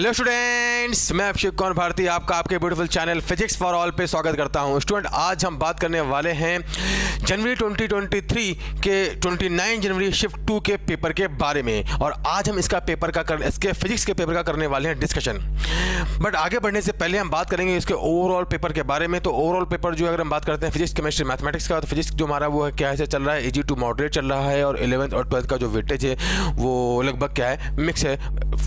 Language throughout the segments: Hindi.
हेलो स्टूडेंट्स, मैं अभिषेक कौर भारती आपका आपके beautiful channel physics for all पे स्वागत करता हूं। स्टूडेंट, आज हम बात करने वाले हैं जनवरी 2023 के 29 जनवरी शिफ्ट 2 के पेपर के बारे में। और आज हम इसके फिजिक्स के पेपर का करने वाले हैं डिस्कशन। बट आगे बढ़ने से पहले हम बात करेंगे इसके ओवरऑल पेपर के बारे में। तो ओवरऑल पेपर जो अगर हम बात करते हैं फिजिक्स केमिस्ट्री मैथमेटिक्स का, तो फिजिक्स जो हमारा वो है क्या है चल रहा है, EG2 मॉडरेट चल रहा है। और 11th और 12th का जो वेटेज है वो लगभग क्या है, मिक्स है,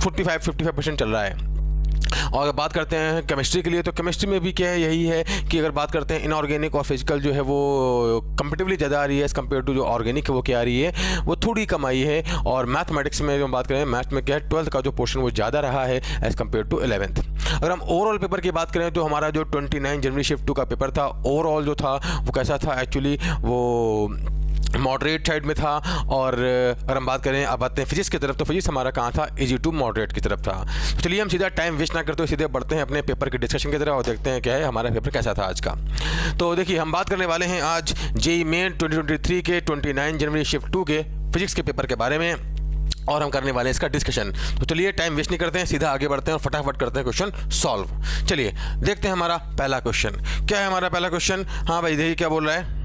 45-55% चल रहा है। और अगर बात करते हैं केमिस्ट्री के लिए, तो केमिस्ट्री में भी क्या है, यही है कि अगर बात करते हैं इनऑर्गेनिक और फिजिकल जो है वो कंपेटिवली ज़्यादा आ रही है एज़ कम्पेयर टू जो ऑर्गेनिक है वो क्या आ रही है, वो थोड़ी कम आई है। और मैथमेटिक्स में जो हम बात करें, मैथ में क्या है 12th का जो पोर्शन वो ज़्यादा रहा है एज़ कम्पेयर टू 11th। अगर हम ओवरऑल पेपर की बात करें तो हमारा जो 29 जनवरी शिफ्ट 2 का पेपर था, ओवरऑल जो था वो कैसा था, एक्चुअली वो मॉडरेट साइड में था। और अगर हम बात करें, अब आते हैं फिजिक्स की तरफ, तो फिजिक्स हमारा कहाँ था, EG2 मॉडरेट की तरफ था। तो चलिए हम सीधा टाइम वेस्ट ना करते हुए सीधे बढ़ते हैं अपने पेपर के डिस्कशन की तरफ और देखते हैं क्या है हमारा पेपर कैसा था आज का। तो देखिए, हम बात करने वाले हैं आज JEE मेन 2023 के 29 जनवरी शिफ्ट 2 के फिजिक्स के पेपर के बारे में, और हम करने वाले हैं इसका डिस्कशन। तो चलिए टाइम वेस्ट नहीं करते हैं, सीधा आगे बढ़ते हैं और फटाफट करते हैं क्वेश्चन सॉल्व। चलिए देखते हैं हमारा पहला क्वेश्चन क्या है। हमारा पहला क्वेश्चन, हाँ भाई देखिए क्या बोल रहा है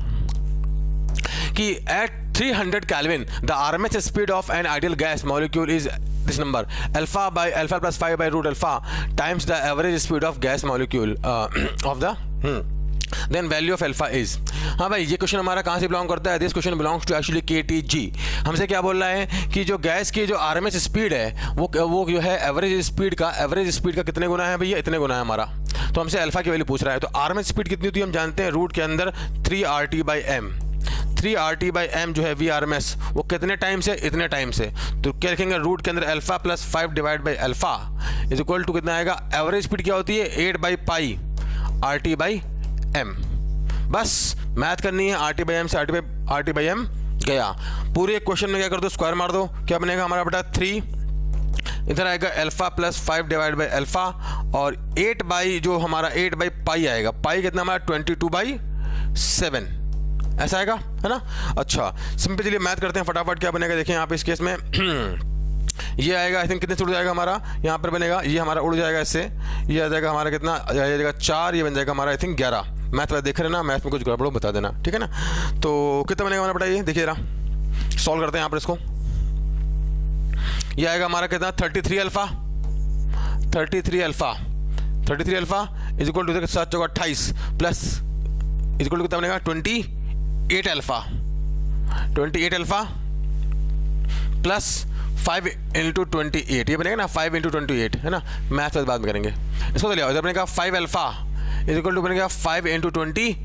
कि at 300 Kelvin the RMS speed of an ideal gas molecule is this number, alpha plus 5 by root alpha times the average speed of gas molecule of the then value of alpha is। हाँ भाई, ये क्वेश्चन हमारा कहाँ से बिलोंग करता है, this question belongs to actually KTG। हमसे क्या बोल रहा है कि जो गैस की जो RMS स्पीड है वो जो है एवरेज स्पीड का कितने गुना है भैया, इतने गुना है हमारा। तो हमसे अल्फा की वैल्यू पूछ रहा है। तो RMS स्पीड कितनी होती है हम जानते हैं, रूट के अंदर 3RT/m। 3RT/m जो है VRMS, वो कितने टाइम से, इतने टाइम से। तो क्या लिखेंगे, रूट के अंदर alpha plus 5 divide by alpha is equal to कितना आएगा, एवरेज स्पीड क्या होती है 8/पाई RT/m। बस मैथ करनी है, RT/m से RT/m गया। पूरे क्वेश्चन में क्या कर दो, स्क्वायर मार दो, क्या बनेगा हमारा बेटा 3, इधर आएगा alpha plus 5 divide by alpha, और 8/पाई आएगा। पाई कितना हमारा 22/7 ऐसा आएगा, है ना। अच्छा सिंपल, चलिए मैथ करते हैं फटाफट। क्या बनेगा देखें यहाँ पे इस केस में ये आएगा, आई थिंक कितने से उड़ जाएगा हमारा, यहाँ पर बनेगा ये हमारा उड़ जाएगा इससे, ये आ जाएगा हमारा कितना, आ जाएगा 4, ये बन जाएगा हमारा आई थिंक 11। मैथ वाले देख रहे हैं ना, मैथ में कुछ गड़बड़ बता देना, ठीक है ना। तो कितना बनेगा हमारा बेटा, ये देखिए जरा सॉल्व करते हैं यहाँ पर इसको। ये आएगा हमारा कितना 33 अल्फा इज इक्वल टू 7 चौका 28 प्लस इज इक्वल टू कितना बनेगा 28 अल्फा प्लस 5 इंटू 28, ये बनेगा ना 5 इंटू 28, है ना। मैथ बाद में करेंगे इसको। तो लिया इधर बनेगा 5 अल्फा इज इक्वल टू बनेगा 5 इंटू 28।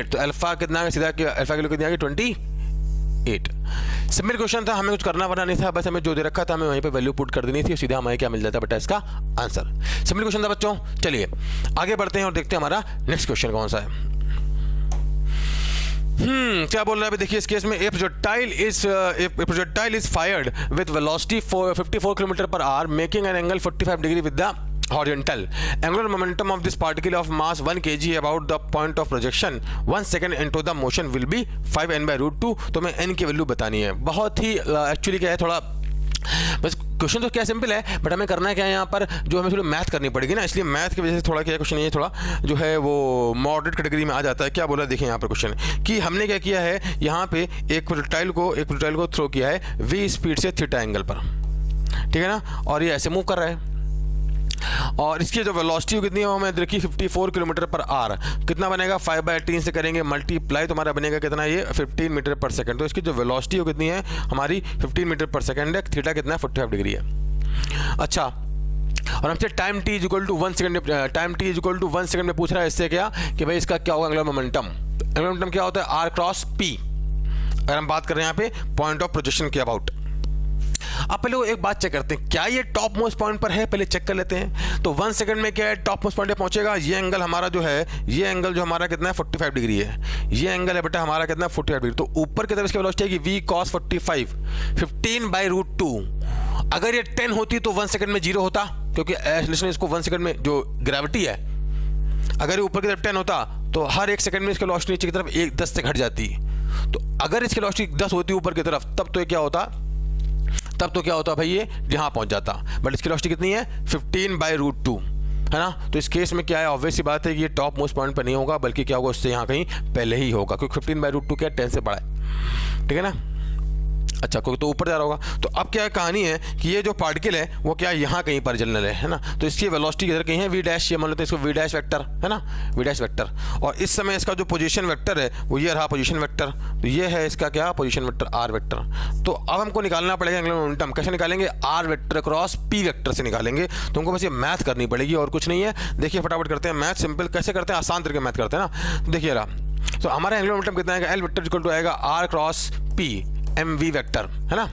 तो अल्फा कितना है, सीधा अल्फा की कितनी आ गई 28। सिंपल क्वेश्चन था, हमें कुछ करना वरना नहीं था, बस हमें जो दे रखा था हमें वहीं पे वैल्यू पुट कर देनी थी, सीधा हमें क्या मिल जाता बेटा इसका आंसर। सिंपल क्वेश्चन था बच्चों। चलिए आगे बढ़ते हैं और देखते हैं हमारा नेक्स्ट क्वेश्चन कौन सा है। क्या बोल रहा है, देखिए इस केस में a projectile is fired with velocity 54 km/h making an angle 45 degree with the horizontal angular momentum of this particle of mass 1 kg about the point of projection 1 second into the motion will be 5n/√2। तो मैं n की वैल्यू बतानी है। बहुत ही एक्चुअली क्या है, थोड़ा बस क्वेश्चन तो क्या सिंपल है, बट हमें करना है क्या है यहाँ पर, जो हमें थोड़ी मैथ करनी पड़ेगी ना, इसलिए मैथ की वजह से थोड़ा क्या क्वेश्चन ये थोड़ा जो है वो मॉडरेट कैटेगरी में आ जाता है। क्या बोला देखिए यहाँ पर क्वेश्चन कि हमने क्या किया है, यहाँ पे एक प्रोजेक्टाइल को थ्रो किया है v स्पीड से थीटा एंगल पर, ठीक है ना, और ये ऐसे मूव कर रहा है। और इसकी जो वेलोसिटी कितनी है हमें देखिए 54 km/h, कितना बनेगा 5/3 से करेंगे मल्टीप्लाई, तो हमारा बनेगा कितना ये 15 मीटर पर सेकंड। तो इसकी जो वेलोसिटी कितनी है हमारी 15 मीटर पर सेकंड है, थीटा कितना है 45 डिग्री है। अच्छा, और हमसे time t equal to 1 second में पूछ रहा है इससे क्या कि भाई इसका क्या होगा एंगुलर मोमेंटम। एंगुलर मोमेंटम क्या होता है, r क्रॉस p। अगर हम बात कर रहे हैं यहाँ पे पॉइंट ऑफ प्रोजेक्शन के अबाउट। अब पहले एक बात चेक करते हैं, क्या ये टॉप मोस्ट पॉइंट पर है, पहले चेक कर लेते हैं। तो 1 सेकंड में क्या है, टॉप मोस्ट पॉइंट पे पहुंचेगा। ये एंगल हमारा जो है, ये एंगल जो हमारा कितना है 45 डिग्री है। ये एंगल है बेटा हमारा कितना 45 डिग्री। तो ऊपर की तरफ इसकी वेलोसिटी है कि v cos 45 15/√2। अगर ये 10 होती तो 1 सेकंड में 0 होता, क्योंकि इसको 1 सेकंड में जो ग्रेविटी है, अगर ये ऊपर की तरफ 10 होता तो हर 1 सेकंड में इसकी वेलोसिटी नीचे की तरफ 10 से घट जाती। तो अगर इसकी वेलोसिटी 10 होती ऊपर की तरफ, तब तो ये क्या होता तब तो क्या होता भाई, ये यहाँ पहुँच जाता, बट इसकी वेलोसिटी कितनी है 15/√2, है ना। तो इस केस में क्या है, ऑब्वियस सी बात है कि ये टॉप मोस्ट पॉइंट पर नहीं होगा, बल्कि क्या होगा, उससे यहाँ कहीं पहले ही होगा, क्योंकि 15/√2 क्या 10 से बड़ा है, ठीक है ना। अच्छा, कोई तो ऊपर जा रहा होगा। तो अब क्या कहानी है कि ये जो पार्टिकल है वो क्या यहाँ कहीं पर चलने है ना, तो इसकी वेलोसिटी किधर कहीं है v डैश, ये मान लेते हैं इसको v डैश वेक्टर, है ना, v डैश वेक्टर। और इस समय इसका जो पोजीशन वेक्टर है वो ये रहा पोजीशन वेक्टर, तो ये है इसका क्या पोजीशन वेक्टर r वेक्टर। तो अब हमको निकालना पड़ेगा एंगुलर मोमेंटम, कैसे निकालेंगे, r vector cross p vector से निकालेंगे। तो हमको बस ये मैथ करनी पड़ेगी और कुछ नहीं है। देखिए फटाफट करते हैं मैथ, सिंपल कैसे करते हैं, आसान तरीके मैथ करते हैं ना। देखिए रहा, तो हमारा एंगुलर मोमेंटम कितना आएगा, l वेक्टर इक्वल टू आएगा r cross p mv vector, है ना।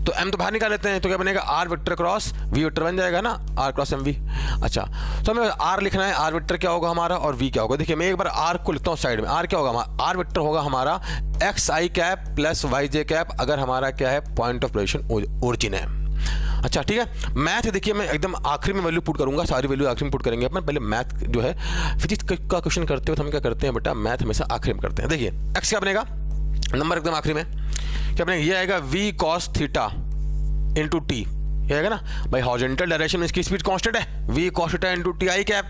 तो m तो बाहर निकाल लेते हैं, तो क्या बनेगा r vector cross v vector बन जाएगा ना, r क्रॉस mv। अच्छा, तो हमें r लिखना है, r वेक्टर क्या होगा हमारा और v क्या होगा। देखिए मैं एक बार r को लिखता हूँ साइड में, r क्या होगा हमारा, r वेक्टर होगा हमारा xi cap plus yj cap, अगर हमारा क्या है पॉइंट ऑफ पोजीशन ओरिजिन है। अच्छा ठीक है, मैथ देखिए मैं एकदम आखिरी में वैल्यू पुट करूंगा, सारी वैल्यू आखिरी में पुट करेंगे अपन। पहले मैथ जो है फिजिक्स का क्वेश्चन करते हो तो हम क्या करते हैं बेटा, मैथ हमेशा आखिरी में करते हैं। देखिए x क्या बनेगा, नंबर एकदम आखिरी में क्या बनेगा, ये आएगा v cos theta into t, ये आएगा ना भाई, हॉरिजॉन्टल डायरेक्शन में इसकी स्पीड कांस्टेंट है, v cos theta into T I cap,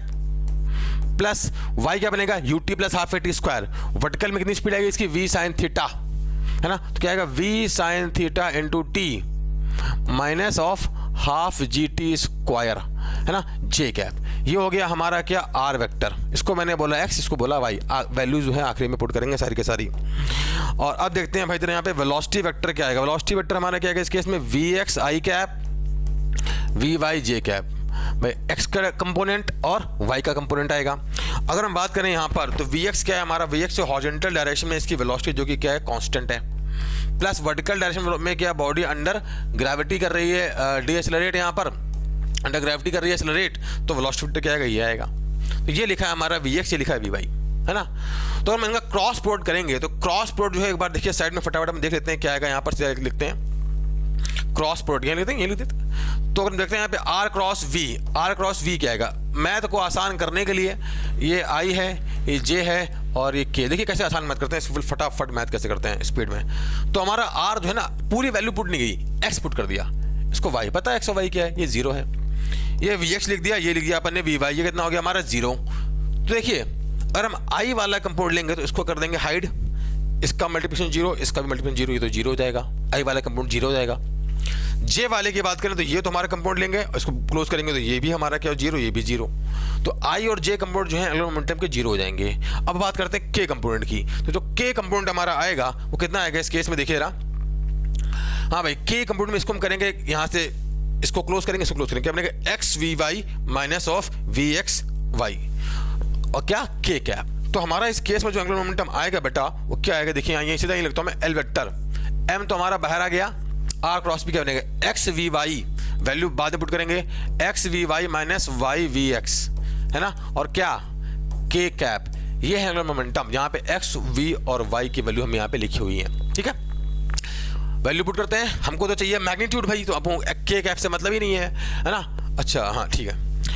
plus y क्या बनेगा ut plus half A T square, vertical में कितनी स्पीड आएगी इसकी v sin थीटा, है ना। तो क्या आएगा v sin theta into T minus of half ji t square, है ना, j कैप। ये हो गया हमारा क्या r वेक्टर, इसको मैंने बोला x, इसको बोला y, वैल्यू जो है आखिरी में पुट करेंगे सारी के सारी। और अब देखते हैं भाई इधर यहाँ पे वेलोसिटी वेक्टर क्या आएगा, वेलोसिटी वेक्टर हमारा क्या आएगा इस केस में, vx i cap vy j cap, भाई x का कंपोनेंट और y का कंपोनेंट आएगा। अगर हम बात करें यहाँ पर तो vx क्या है हमारा, vx से हॉरिजॉन्टल डायरेक्शन में इसकी वेलोसिटी जो कि क्या है कांस्टेंट है, प्लस वर्टिकल डायरेक्शन में क्या बॉडी अंडर ग्रेविटी कर रही है, डीएक्सेलरेट, यहाँ पर अंडर ग्रेविटी कर रही है एक्सेलरेट, तो वेलोसिटी वेक्टर क्या आएगा, ये आएगा। तो ये लिखा है हमारा vx, ये लिखा है vy, है ना। तो हम इनका क्रॉस प्रोडक्ट करेंगे, तो क्रॉस प्रोडक्ट जो है एक बार देखिए साइड में फटाफट हम देख लेते हैं क्या आएगा। यहाँ पर लिखते हैं क्रॉस प्रोडक्ट, ये लिखते हैं, ये लिख देते हैं। तो अगर हम देखते हैं यहाँ पे r क्रॉस v क्या आएगा, मैथ को आसान करने के लिए ये i है, ये j है और ये k। देखिए कैसे आसान मैथ करते हैं, फटाफट मैथ कैसे करते हैं स्पीड में। तो हमारा r जो है ना पूरी वैल्यू पुट नहीं गई, x पुट कर दिया, इसको y पता है x और y क्या है, ये 0 है, ये vx लिख दिया, ये लिख दिया अपन ने vy, ये कितना हो गया हमारा 0। तो देखिए अगर हम i वाला कंपाउंड लेंगे तो इसको कर देंगे हाइड, इसका मल्टीप्लिकेशन 0, इसका भी मल्टीप्लिकेशन 0, ये तो 0 हो जाएगा, i वाला कंपाउंड 0 हो जाएगा। j वाले की बात करें तो ये तो हमारा कंपाउंड लेंगे, इसको क्लोज करेंगे तो ये भी हमारा क्या 0, ये भी 0। तो i और j कंपाउंड जो है एंगुलर मोमेंटम के 0 हो जाएंगे। अब बात करते हैं k कंपोनेंट की, तो जो k कंपोनेंट हमारा आएगा वो कितना आएगा इस केस में, देखिए रहा, हाँ भाई k कंपोनेंट में इसको हम करेंगे यहाँ से, इसको क्लोज करेंगे, इसको क्लोज करेंगे, क्या बनेगा x v y minus of v x y और क्या k कैप। तो हमारा इस केस में जो एंगुलर मोमेंटम आएगा बेटा वो क्या आएगा, देखिए यहाँ सीधा ही लिखता हूँ मैं, l वेक्टर m तो हमारा बाहर आ गया, r क्रॉस भी क्या बनेगा एक्स वी वाई, वैल्यू बाद में पुट करेंगे, x v y minus y v x, है ना, और क्या k कैप। ये है एंगुलर मोमेंटम, यहाँ पे x v और y की वैल्यू हम यहाँ पे लिखी हुई है, ठीक है। वैल्यू पुट करते हैं, हमको तो चाहिए मैग्नीट्यूड भाई, तो अब k कैप से मतलब ही नहीं है ना। अच्छा हाँ ठीक है,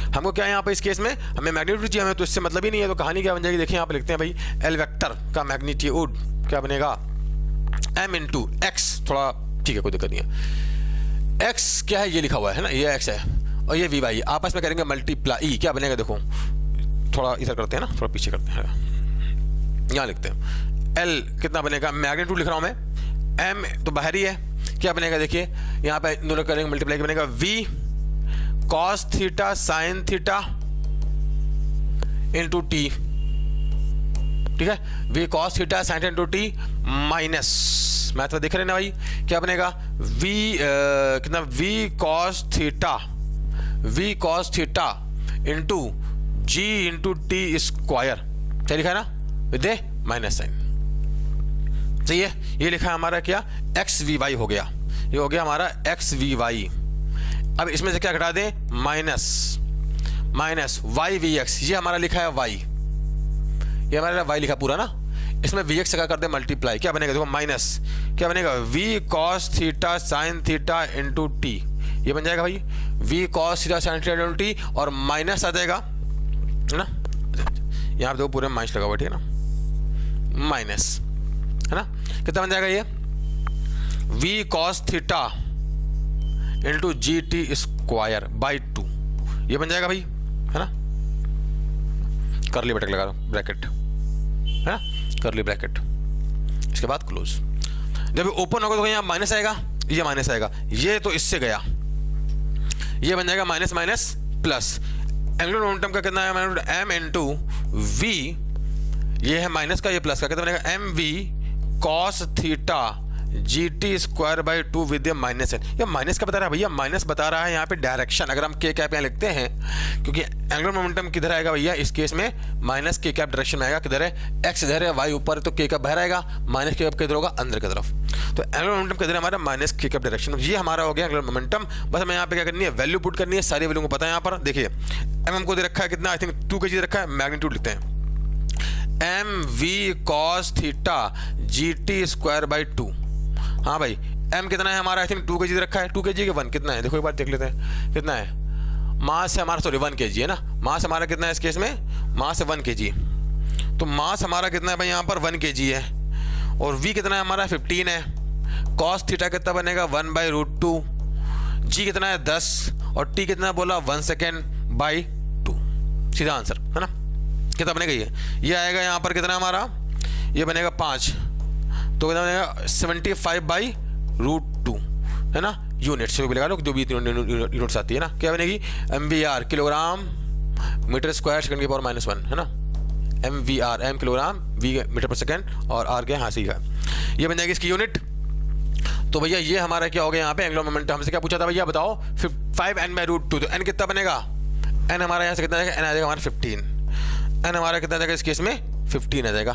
हमको क्या है यहाँ पे इस केस में हमें मैग्नीट्यूड चाहिए, हमें तो इससे मतलब ही नहीं है। तो कहानी क्या बन जाएगी, देखिए यहाँ पे लिखते हैं भाई, एल वेक्टर का मैग्नीट्यूड क्या बनेगा, m इंटू एक्स, थोड़ा ठीक है कोई दिक्कत नहीं है, x क्या है ये लिखा हुआ है ना, ये x है और ये vy, आपस में करेंगे मल्टीप्लाई, क्या बनेगा देखो, थोड़ा इधर करते हैं ना, थोड़ा पीछे करते हैं, यहाँ लिखते हैं l कितना बनेगा, मैग्नीट्यूड लिख रहा हूँ मैं, m तो बाहर ही है, क्या बनेगा देखिए यहाँ पे दोनों करेंगे मल्टीप्लाई, बनेगा v cos theta sin theta into T, ठीक है, v cos theta sin theta into T minus, math तो देख रहे ना भाई, क्या बनेगा v कितना v cos theta into g into T square, क्या लिखा है ना विद माइनस साइन, सही है। ये लिखा है हमारा क्या एक्स वी वाई हो गया, ये हो गया हमारा एक्स वी वाई। अब इसमें से क्या घटा दें, माइनस वाई वी एक्स, ये हमारा लिखा है वाई, ये हमारा वाई लिखा पूरा ना, इसमें वी एक्स का कर दे मल्टीप्लाई, क्या बनेगा देखो माइनस, क्या बनेगा v cos theta sine theta into t, ये बन जाएगा भाई v cos theta sine theta into t, और माइनस आ जाएगा, है ना, यहाँ पे देखो पूरे माइनस लगा हुआ, ठीक है ना, माइनस, है ना, कितना बन जाएगा ये v cos theta into ji t square by 2, ये बन जाएगा भाई, है ना, करली ब्रैकेट लगा दो, ब्रैकेट, है ना, करली ब्रैकेट, इसके बाद क्लोज। जब ओपन होगा तो यहाँ माइनस आएगा, ये माइनस आएगा, ये तो इससे गया, ये बन जाएगा minus minus plus. Angular momentum का कितना है, एम इंटू वी, ये है माइनस का, ये प्लस का, कितना बनेगा, m v cos theta g t square by 2 with minus n. ये माइनस का बता रहा है भैया, माइनस बता रहा है यहाँ पे डायरेक्शन। अगर हम के कैप यहाँ लिखते हैं, क्योंकि एंगुलर मोमेंटम किधर आएगा भैया, इस केस में माइनस के कैप डायरेक्शन में आएगा, किधर है, एक्स इधर है, वाई ऊपर है, तो के कैप बाहर आएगा, माइनस के कैप किधर होगा, अंदर की तरफ। तो एंगुलर मोमेंटम किधर है हमारा, माइनस के कैप डायरेक्शन। ये हमारा हो गया एंगुलर मोमेंटम। बस हमें यहाँ पे क्या करनी है, वैल्यू पुट करनी है, सारी वैल्यू को पता है। यहाँ पर देखिए एम हमको दे रखा है कितना, आई थिंक 2 kg दे रखा है, मैग्नीट्यूड लिखते हैं m v cos theta g t square by 2। हाँ भाई, m कितना है हमारा, आई थिंक 2 kg रखा है, 2 kg के 1 कितना है, देखो एक बार देख लेते हैं कितना है, मास है हमारा, सॉरी 1 kg है ना, मास हमारा कितना है इस केस में, मास है 1 kg, तो मास हमारा कितना है भाई यहाँ पर 1 kg है, और v कितना है हमारा 15 है, cos थीटा कितना बनेगा 1/√2, g कितना है 10, और t कितना बोला 1 सेकेंड बाई 2, सीधा आंसर है ना। कितना बनेगा ये आएगा यहाँ पर कितना हमारा, ये बनेगा 5, तो कितना बनेगा 75/√2, है ना, यूनिट्स भी लगा लो, जो भी यूनिट्स आती है ना, क्या बनेगी, MVR kilogram metre square second की पावर -1, है ना, MVR m kilogram, v metre per second, और r के हासी का, ये बन जाएगी इसकी यूनिट। तो भैया ये हमारा क्या हो गया यहाँ पे एंगुलर मोमेंटम। हमसे क्या पूछा था भैया बताओ, 5n/√2, तो n कितना बनेगा, n हमारा यहाँ से कितना आएगा, n आ जाएगा हमारा 15, n हमारा कितना जाएगा इस केस में 15 आ जाएगा।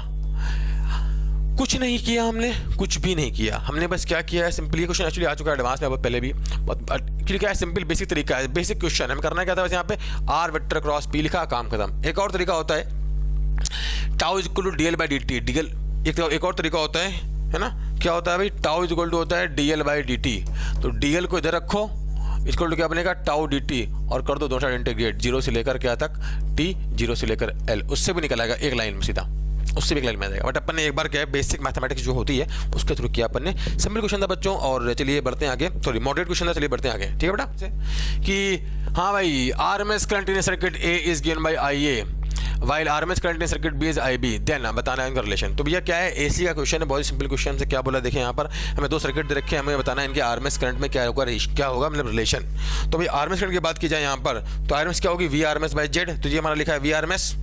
कुछ नहीं किया हमने, कुछ भी नहीं किया हमने, बस क्या किया है सिंपल, ये क्वेश्चन एक्चुअली आ चुका है एडवांस में, पहले भी एक्चुअली क्या है, सिंपल बेसिक तरीका है, बेसिक क्वेश्चन हमें करना क्या था, बस यहाँ पे r वेक्टर क्रॉस p लिखा, काम खत्म। एक और तरीका होता है tau is equal to dl/dt, dl एक और तरीका होता है ना, क्या होता है भाई, टाउ इज इक्वल टू होता है dl/dt, तो dl को इधर रखो, इक्वल टू क्या बनेगा टाउ dt, और कर दो दोनों साइड इंटीग्रेट, 0 से लेकर क्या तक t, 0 से लेकर l, उससे भी निकल आएगा एक लाइन में सीधा, उससे भी एक लाइन में आ जाएगा। बट अपन ने एक बार क्या है, बेसिक मैथमेटिक्स जो होती है उसके थ्रू किया अपन ने, सिंपल क्वेश्चन था बच्चों। और चलिए बढ़ते हैं आगे, सॉरी मॉडरेट क्वेश्चन था, चलिए बढ़ते हैं आगे, ठीक है बेटा, कि हाँ भाई RMS current in circuit A is given by IA while RMS current in circuit B is IB, then बताना है इनका रिलेशन। तो भैया क्या है, AC का क्वेश्चन है, बहुत सिंपल क्वेश्चन से क्या बोला, देखिए यहाँ पर हमें 2 सर्किट दे रखे हैं, हमें बताना है इनके RMS करंट में क्या होगा मतलब रिलेशन। तो भाई RMS करंट की बात की जाए यहाँ पर, तो RMS क्या होगी, VRMS/Z, तो ये हमारा लिखा है VRMS।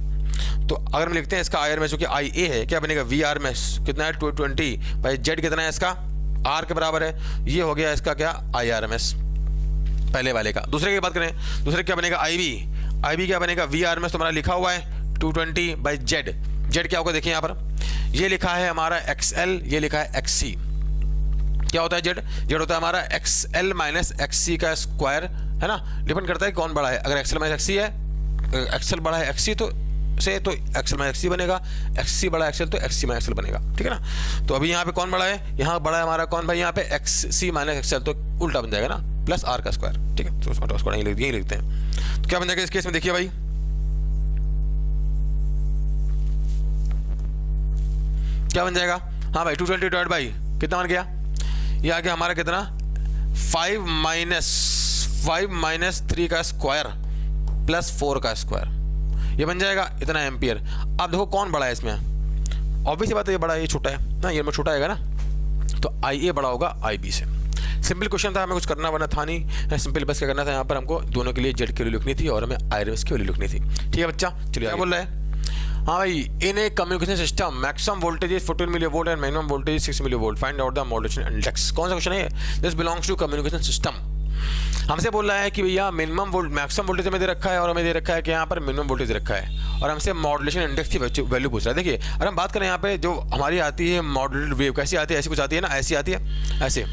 तो अगर हम लिखते हैं इसका IRMS जो कि IA है, क्या बनेगा, VRMS कितना है 220/Z कितना है इसका, R के बराबर है, ये हो गया इसका क्या IRMS पहले वाले का। दूसरे की बात करें, दूसरे क्या बनेगा IB क्या बनेगा, VRMS तो हमारा लिखा हुआ है 220/Z, Z क्या होगा देखिए यहाँ पर, ये लिखा है हमारा XL, ये लिखा है XC, क्या होता है Z होता है हमारा XL माइनस XC का स्क्वायर, है ना, डिपेंड करता है कौन बड़ा है, अगर XL माइनस XC है, XL बड़ा है XC तो XL माइनस XC बनेगा, XC बड़ा है XL तो XC माइनस XL बनेगा, ठीक है ना। तो अभी यहाँ पे कौन बड़ा है, यहाँ बड़ा है हमारा कौन भाई, यहाँ पे XC माइनस XL, तो उल्टा बन जाएगा ना, प्लस R का स्क्वायर, ठीक है, तो उसको यही लिखते हैं। तो क्या बन जाएगा इस केस में, देखिए भाई क्या बन जाएगा, हाँ भाई 220 डिवाइड बाई कितना बन गया, ये आ गया हमारा कितना 5 माइनस 3 का स्क्वायर प्लस 4 का स्क्वायर, ये बन जाएगा इतना एम्पियर। अब देखो कौन बड़ा है इसमें, ऑब्वियस बात है ये बड़ा है, ये छोटा है ना, ये में छोटा आएगा ना, तो IA बड़ा होगा IB से। सिंपल क्वेश्चन था, हमें कुछ करना वाला था नहीं, सिंपल बस क्या करना था, यहाँ पर हमको दोनों के लिए Z की वैल्यू लिखनी थी और हमें IRMS की वैल्यू लिखनी थी, ठीक है बच्चा। चलिए क्या बोल रहा है, हाँ भाई, in a communication system maximum voltage is 14 millivolt and minimum voltage 6 millivolt, find out the modulation index. कौन सा क्वेश्चन है, this belongs to communication system. हमसे बोल रहा है कि भैया मैक्सिमम वोल्टेज हमें दे रखा है, और हमें दे रखा है कि यहाँ पर मिनिमम वोल्टेज रखा है, और हमसे मॉड्यूलेशन इंडेक्स की वैल्यू पूछ रहा है। देखिए अगर हम बात करें यहाँ पे जो हमारी आती है मॉड्यूलेटेड वेव, कैसी आती है, ऐसी कुछ आती है ना, ऐसी आती है, ऐसे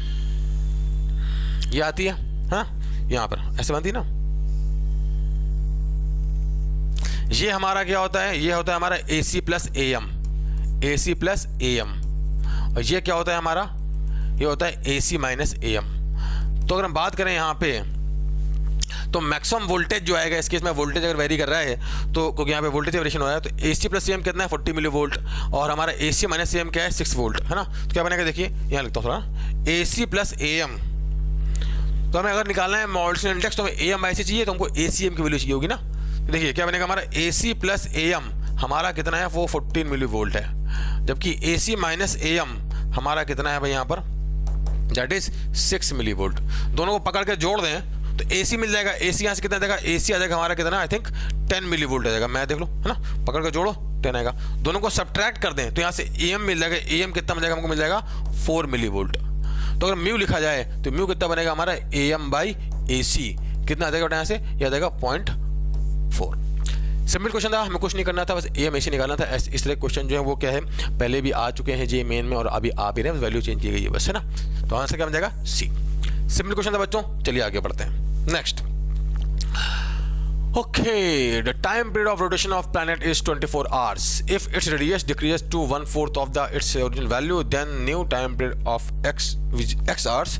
ये आती है, हाँ यहाँ पर ऐसे बनती है ना, ये हमारा क्या होता है, ये होता है हमारा AC प्लस AM, और ये क्या होता है हमारा, ये होता है AC माइनस AM। तो अगर हम बात करें यहाँ पे, तो मैक्सिमम वोल्टेज जो आएगा इस केस में, वोल्टेज अगर वेरी कर रहा है तो क्योंकि यहाँ पे वोल्टेज वेरिएशन हो रहा है, तो AC प्लस AM कितना है 40 मिली वोल्ट, और हमारा AC माइनस AM क्या है 6 वोल्ट, है ना। तो क्या बनेगा देखिए यहाँ लिखता हूँ थोड़ा, AC प्लस AM तो हमें अगर निकालना है मोल्सन इंडेक्स तो हमें AMIC चाहिए, तो हमको ACM की वैल्यू चाहिए होगी ना। देखिए क्या बनेगा हमारा AC प्लस AM हमारा कितना है, वो 14 मिली वोल्ट है, जबकि AC माइनस AM हमारा कितना है भाई यहाँ पर, दैट इज 6 मिली वोल्ट। दोनों को पकड़ के जोड़ दें तो AC मिल जाएगा। AC यहाँ से कितना देगा, AC आ जाएगा हमारा कितना, आई थिंक 10 मिली वोल्ट आ जाएगा। मैं देख लो है ना, पकड़ के जोड़ो 10 आएगा। दोनों को सब्ट्रैक्ट कर दें तो यहाँ से AM मिल जाएगा। AM कितना मिल जाएगा हमको, मिल जाएगा 4 मिली वोल्ट। तो अगर म्यू लिखा जाए तो म्यू कितना बनेगा हमारा, AM/AC कितना आ जाएगा यहाँ से, यह आ जाएगा 0.4। सिंपल क्वेश्चन था, हमें कुछ नहीं करना था, बस AMAC निकालना था। इस तरह क्वेश्चन जो है वो क्या है, पहले भी आ चुके हैं जे मेन में और अभी आ भी रहे हैं, वैल्यू चेंज की गई है बस, है ना। तो आंसर क्या बन जाएगा, C। सिंपल क्वेश्चन था बच्चों, चलिए आगे बढ़ते हैं। Next, okay, the time period of rotation of planet is 24 hours. If its radius decreases to 1/4 of its original value, then new time period of x hours,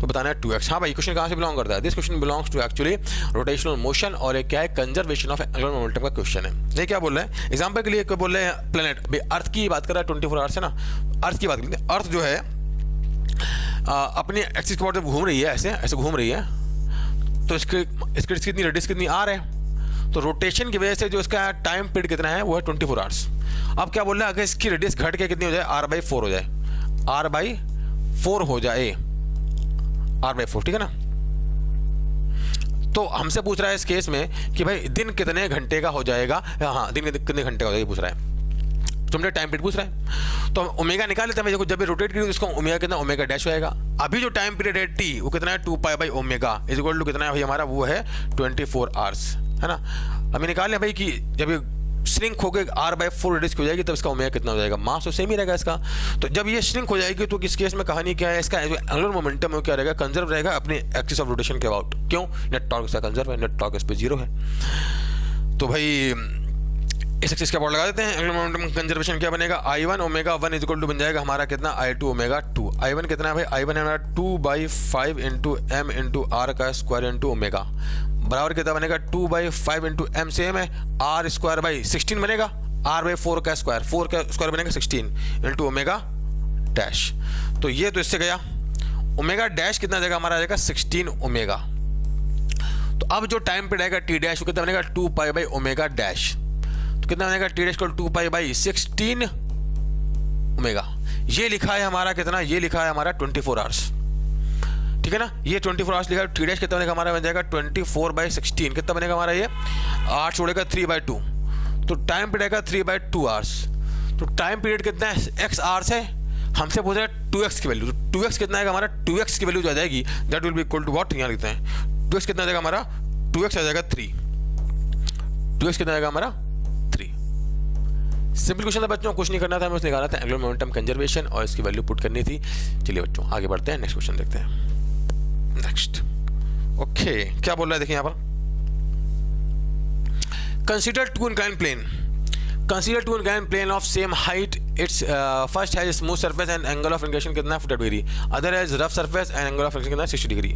तो बताना है 2x। हाँ भाई, क्वेश्चन कहाँ से बिलोंग करता है, this question belongs to actually rotational motion, और एक क्या है, कंजर्वेशन ऑफ एंगुलर मोमेंटम का क्वेश्चन है। ये क्या बोल रहे हैं, एग्जांपल के लिए क्या बोल रहे हैं, प्लेनेट भाई अर्थ की बात कर रहा है, 24 आवर्स है ना, अर्थ की बात करते हैं। अर्थ जो है अपनी एक्सिस के ऊपर घूम रही है, ऐसे घूम रही है, तो इसके कितनी रेडियस कितनी आर है, तो रोटेशन की वजह से जो इसका टाइम पीरियड कितना है वो है 24 आवर्स। अब क्या बोल रहा है, अगर इसकी रेडियस घट के कितनी हो जाए, r/4 हो जाए, r/4 हो जाए, r/4, ठीक है ना। तो हमसे पूछ रहा है इस केस में कि भाई दिन कितने घंटे का हो जाएगा, हाँ दिन कितने घंटे का हो जाएगा पूछ रहा है, तुमने टाइम पीरियड पूछ रहा है। तो हम ओमेगा निकाल लेते हैं, देखो जब भी रोटेट करेंगे उसका ओमेगा कितना, ओमेगा डैश होएगा। अभी जो टाइम पीरियड है t वो कितना है, 2π/ω इज इक्वल टू कितना है भाई हमारा, वो है 24 आवर्स, है ना। हमें निकाल लें भाई कि जब ये श्रिंक होकर r/4 रेडियस हो जाएगी तब इसका ओमेगा कितना हो जाएगा, मास तो सेम ही रहेगा इसका। तो जब ये श्रिंक हो जाएगी तो इस केस में कहानी क्या है, इसका एंगुलर मोमेंटम है क्या रहेगा, कंजर्व रहेगा अपने एक्सिस ऑफ रोटेशन के अबाउट। क्यों, नेट टॉर्क इसका कंजर्व है, नेट टॉर्क इस पे 0 है। तो भाई इस एक्सिस का बॉर्ड लगा देते हैं, एंगुलर मोमेंटम कंजर्वेशन क्या बनेगा, I1 ω1 इज इक्वल टू बन जाएगा हमारा कितना, I2 ω2। I1 कितना है भाई, I1 है हमारा 2/5 इंटू m इंटू r का स्क्वायर इंटू ओमेगा, बराबर कितना बनेगा 2/5 इंटू m सेम है, r स्क्वायर बाई 16 बनेगा, r/4 का स्क्वायर, 4 का स्क्वायर बनेगा 16 इंटू ओमेगा डैश। तो ये तो इससे गया, ओमेगा डैश कितना जाएगा हमारा, आ जाएगा 16 ओमेगा। तो अब जो टाइम पीरियड आएगा t डैश वो कितना बनेगा, 2π/ω डैश। तो कितना बनेगा, t डैश को 2π/16 ओमेगा। ये लिखा है हमारा कितना, ये लिखा है हमारा 24 आवर्स, ठीक है ना। ये 24 आवर्स लिखा है, t डैश कितना बनेगा हमारा, बन जाएगा 24/16, कितना बनेगा हमारा ये 8 छोड़ेगा 3/2, तो टाइम पीरियड आएगा 3/2 आवर्स। तो टाइम पीरियड कितना है, x आवर्स है, हमसे पूछ रहा है 2x की वैल्यू, तो 2x कितना आएगा हमारा, 2x की वैल्यू जो आ जाएगी that will be equal to what, यहाँ लिखते हैं 2x कितना आ जाएगा हमारा, 2x आ जाएगा 3, 2x कितना आएगा हमारा 3। सिंपल क्वेश्चन था बच्चों, कुछ नहीं करना था, हमें उसने निकालना था एंगुलर मोमेंटम कंजर्वेशन और इसकी वैल्यू पुट करनी थी। चलिए बच्चों आगे बढ़ते हैं, नेक्स्ट क्वेश्चन देखते हैं। नेक्स्ट ओके, क्या बोल रहा है देखिए यहाँ पर, consider two inclined plane, consider two inclined plane of same height, its first has smooth surface and angle of inclination कितना 40 degree, other has rough surface and angle of inclination कितना 60 degree.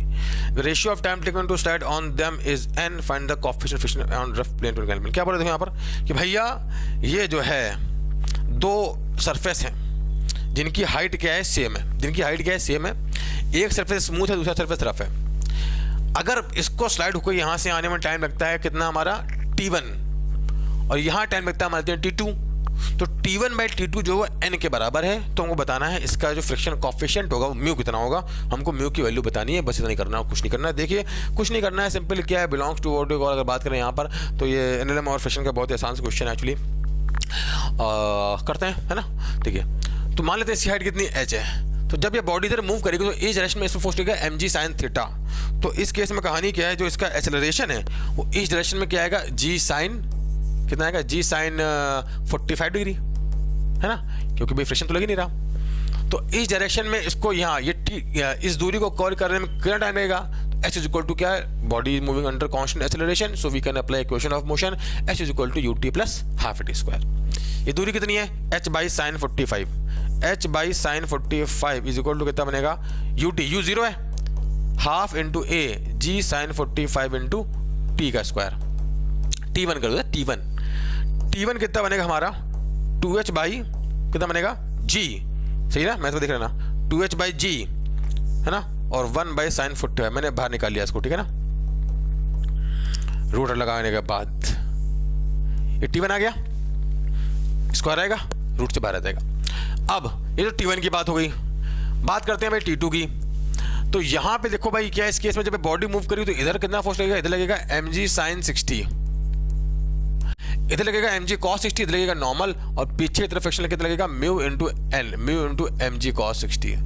The ratio of time taken to slide on them is n, find the coefficient friction on rough plane to inclined plane. क्या बोल रहे हैं यहाँ पर कि भैया ये जो है दो सरफेस हैं जिनकी हाइट क्या है, सेम है, जिनकी हाइट क्या है, सेम है, एक सरफेस स्मूथ है दूसरा सरफेस रफ है। अगर इसको स्लाइड होकर यहाँ से आने में टाइम लगता है कितना हमारा t1 और यहाँ टाइम लगता है हमारे t2, तो t1/t2 जो है n के बराबर है, तो हमको बताना है इसका जो फ्रिक्शन कोएफिशिएंट होगा वो म्यू कितना होगा, हमको म्यू की वैल्यू बतानी है, बस इतना नहीं करना, कुछ नहीं करना है। देखिए कुछ नहीं करना है, सिंपल क्या है, बिलोंग्स टू व्हाट, अगर बात करें यहाँ पर तो ये एनएलएम और फ्रिक्शन का बहुत ही आसान क्वेश्चन है एक्चुअली, करते हैं, है ना। ठीक है, तो मान लेते हैं इसकी हाइट कितनी h है, तो जब ये बॉडी इधर मूव करेगी तो इस डायरेक्शन में इसमें फोर्स लगेगा mg sin थीटा। तो इस केस में कहानी क्या है, जो इसका एक्सेलरेशन है वो इस डायरेक्शन में क्या आएगा, g sin कितना आएगा, g sin 45 डिग्री, है ना, क्योंकि भाई फ्रिक्शन तो लग ही नहीं रहा। तो इस डायरेक्शन में इसको यहाँ ये इस दूरी को कवर करने में कितना टाइम लगेगा, h इज इक्वल टू क्या है, body is moving under constant acceleration, so we can apply equation of motion h is equal to ut plus half t square. ये दूरी कितनी है, h/sin 45, h/sin 45 is equal to कितना बनेगा, ut, u 0 है, half into a g sin 45 into t का स्क्वायर, t1 कर दो, t1 कितना बनेगा हमारा 2h बाई कितना बनेगा g, सही ना, मैं तो देख रहा ना 2h बाई g, है ना, और 1/sin45 मैंने बाहर निकाल लिया इसको, ठीक है ना। रूट लगाने के बाद ये T1 आ गया, स्क्वायर आएगा, रूट से बाहर आ जाएगा। अब ये तो T1 की बात हो गई। बात करते हैं भाई T2 की। तो यहाँ पे देखो भाई क्या इस केस में जब बॉडी मूव करी तो इधर कितना फोर्स लगेगा, इधर लगेगा mg sin 60, इधर लगेगा mg cos 60, इधर लगेगा नॉर्मल, और पीछे की तरफ फ्रिक्शन कितना लगेगा mu into n, mu into mg cos 60।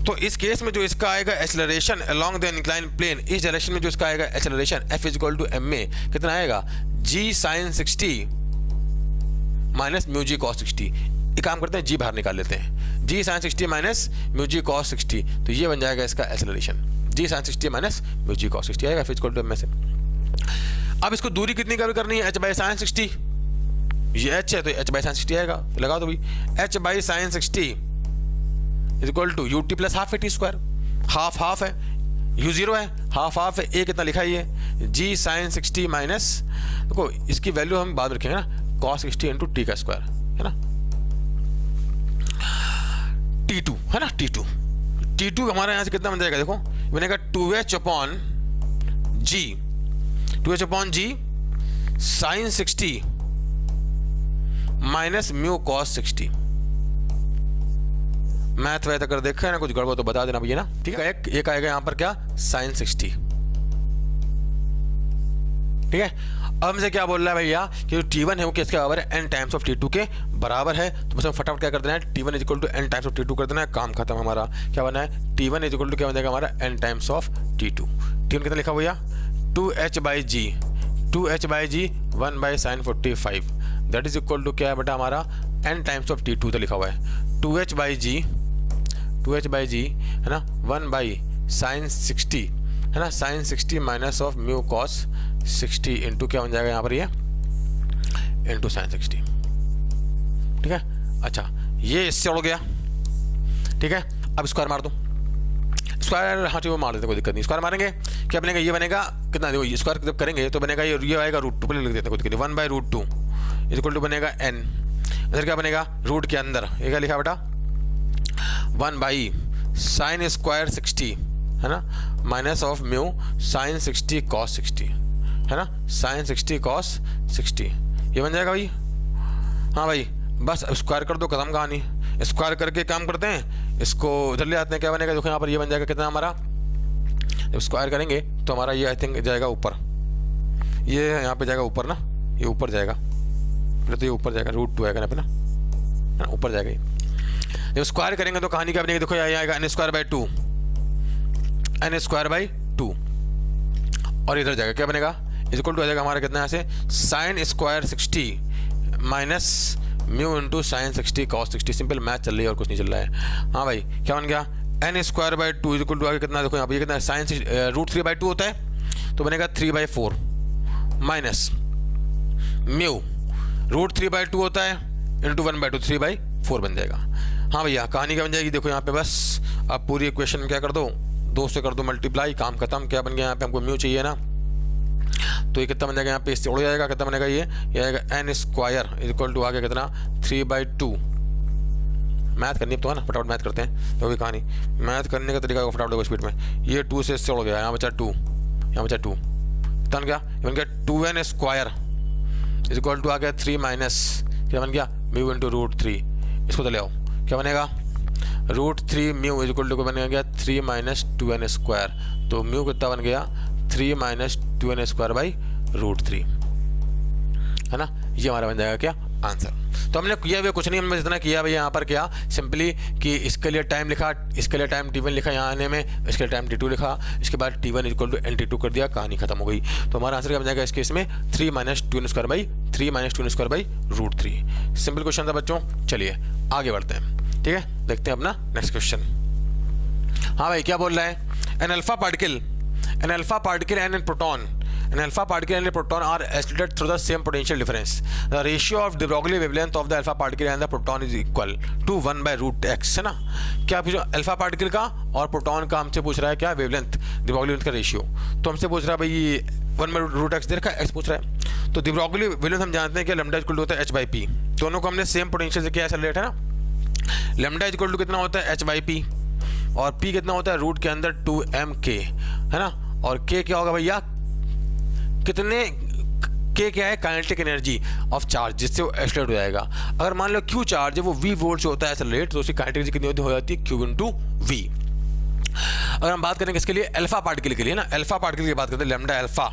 तो इस केस में जो इसका आएगा acceleration along the incline plane, इस डायरेक्शन में जो इसका आएगा acceleration f equal to ma कितना आएगा g sin 60 minus mu g cos 60। एक काम करते हैं, g बाहर निकाल लेते हैं, g sin 60 minus mu g cos 60, तो ये बन जाएगा इसका acceleration, g sin 60 minus mu g cos 60 आएगा f इक्वल टू ma से। अब इसको दूरी कितनी कवर करनी है, h बाई sin 60, ये h है तो h बाई sin 60 आएगा, लगा दो भाई, h by sin 60 equal to ut plus half at square, half half है, u जीरो है, हाफ हाफ है, a कितना लिखा है, g sin 60 माइनस, देखो इसकी वैल्यू हम बाद में रखेंगे ना, cos 60 इंटू टी का स्क्वायर, है ना, T2 है ना, T2 हमारा यहाँ से कितना बन जाएगा, देखो बनेगा 2h upon g sin 60 minus mu cos 60। Math वैथ अगर देखा है ना कुछ गड़बड़ तो बता देना भैया ना, ठीक है। एक आएगा यहाँ पर क्या sin 60, ठीक है। अब हमसे क्या बोल रहा है भैया कि जो T1 है वो किसके बराबर है, n टाइम्स ऑफ T2 के बराबर है। तो बस फटाफट क्या कर देना है, T1 equal to n times of T2 कर देना है, काम खत्म। हमारा क्या बना है, T1 इक्वल टू क्या बन जाएगा हमारा n times of T2। T1 कितना लिखा भैया 2h by g 1/sin45 that is equal to क्या है बेटा हमारा n टाइम्स ऑफ T2 तो लिखा हुआ है 2h बाई जी है ना 1/sin 60 है ना, sin 60 minus of mu cos 60 into क्या बन जाएगा यहाँ पर ये इंटू sin 60, ठीक है। अच्छा ये इससे उड़ गया, ठीक है। अब स्क्वायर मार दो, स्क्वायर हाँ ठीक वो मार देते कोई दिक्कत नहीं, स्क्वायर मारेंगे क्या बनेगा, ये बनेगा कितना, देखो स्क्वायर जब करेंगे तो बनेगा ये आएगा √2 पर लिख देते हैं कोई दिक्कत नहीं, 1/√2 इक्वल टू बनेगा n, इधर क्या बनेगा रूट के अंदर ये क्या लिखा बेटा 1/sin स्क्वायर 60 है ना minus of mu sin 60 cos 60 है ना, sin 60 cos 60 ये बन जाएगा भाई। हाँ भाई बस स्क्वायर कर दो, खत्म कहानी। स्क्वायर करके काम करते हैं, इसको इधर ले आते हैं, क्या बनेगा देखो यहाँ पर ये बन जाएगा कितना हमारा, जब स्क्वायर करेंगे तो हमारा ये आई थिंक जाएगा ऊपर, ये यहाँ पे जाएगा ऊपर ना, ये ऊपर जाएगा, फिर तो ये ऊपर जाएगा √2 आएगा ना ना ऊपर जाएगा ये। जब स्क्वायर करेंगे तो कहानी क्या बनेगी, देखो ये आएगा n स्क्वायर बाई 2 और इधर जाएगा क्या बनेगा इक्वल टू आ जाएगा हमारा कितना यहाँ से sin square 60 minus mu into sin 60 cos 60। Simple math चल रही है और कुछ नहीं चल रहा है। हाँ भाई क्या बन गया n square by 2 equal to आगे कितना, देखो यहाँ पे कितना sin √3/2 होता है तो बनेगा 3/4 माइनस म्यू √3/2 होता है इंटू 1/2 3/4 बन जाएगा। हाँ भैया कहानी क्या बन जाएगी, देखो यहाँ पे बस अब पूरी इक्वेशन क्या कर दो 2 से कर दो मल्टीप्लाई, काम खत्म। क्या बन गया यहाँ पे, हमको म्यू चाहिए ना, तो ये कितना बन जाएगा यहाँ पे, इससे उड़ जाएगा, कितना बनेगा ये आएगा n स्क्वायर इक्वल टू आगे कितना 3/2। मैथ करनी तो है ना, फटाफट मैथ करते हैं, तो भी कहानी मैथ करने का तरीका फटाफट देखो स्पीड में। ये 2 से इससे उड़ गया, यहाँ बचा 2, यहाँ बचा 2, बन गया 2n स्क्वायर इक्वल टू आ गया 3 माइनस क्या बन गया म्यू इंटू √3। इसको तो ले आओ, क्या बनेगा √3 म्यू इक्वल टू बन गया 3 माइनस 2n स्क्वायर, तो म्यू कितना बन गया 3 माइनस 2n स्क्वायर बाई √3 है ना। ये हमारा बन जाएगा क्या आंसर। तो हमने किया हुआ कुछ नहीं, हमने जितना किया भैया यहाँ पर क्या सिंपली कि इसके लिए टाइम लिखा, इसके लिए टाइम T1 लिखा यहाँ आने में, इसके लिए टाइम T2 लिखा, इसके बाद T1 इक्वल टू NT2 कर दिया, कहानी खत्म हो गई। तो हमारा आंसर क्या बन जाएगा इस केस में 3 minus 2n square by √3। Simple question था बच्चों, चलिए आगे बढ़ते हैं, ठीक है। देखते हैं अपना नेक्स्ट क्वेश्चन। हाँ भाई क्या बोल रहा है, an alpha particle and an alpha particle and a proton are accelerated through the same potential difference. The ratio of de Broglie wavelength of the alpha particle and the proton is equal to 1/√x है ना। क्या पूछो अल्फा पार्टिकल का और प्रोटॉन का हमसे पूछ रहा है क्या वेवलेंथ, de Broglie wavelength का रेशियो, तो हमसे पूछ रहा है भाई 1/√x दे रखा है, x पूछ रहा है। तो de Broglie wavelength हम जानते हैं कि लैम्डा इक्वल होता है h/p, दोनों को हमने सेम पोटेंशियल से किया एक्सेलरेट है ना। लैम्डा इक्वल टू कितना होता है h/p, और p कितना होता है रूट के अंदर 2mk, है ना। और k क्या होगा भैया, कितने k क्या है, काइनेटिक एनर्जी ऑफ चार्ज, जिससे वो एक्सेलरेट हो जाएगा। अगर मान लो q चार्ज है वो v वोल्ट से होता है एक्सेलरेट, तो उसकी काइनेटिक एनर्जी कितनी हो जाती है, q इंटू v। अगर हम बात करें किसके लिए, अल्फा पार्टिकल के लिए ना, अल्फा पार्टिकल की बात करते हैं, लैम्डा अल्फा,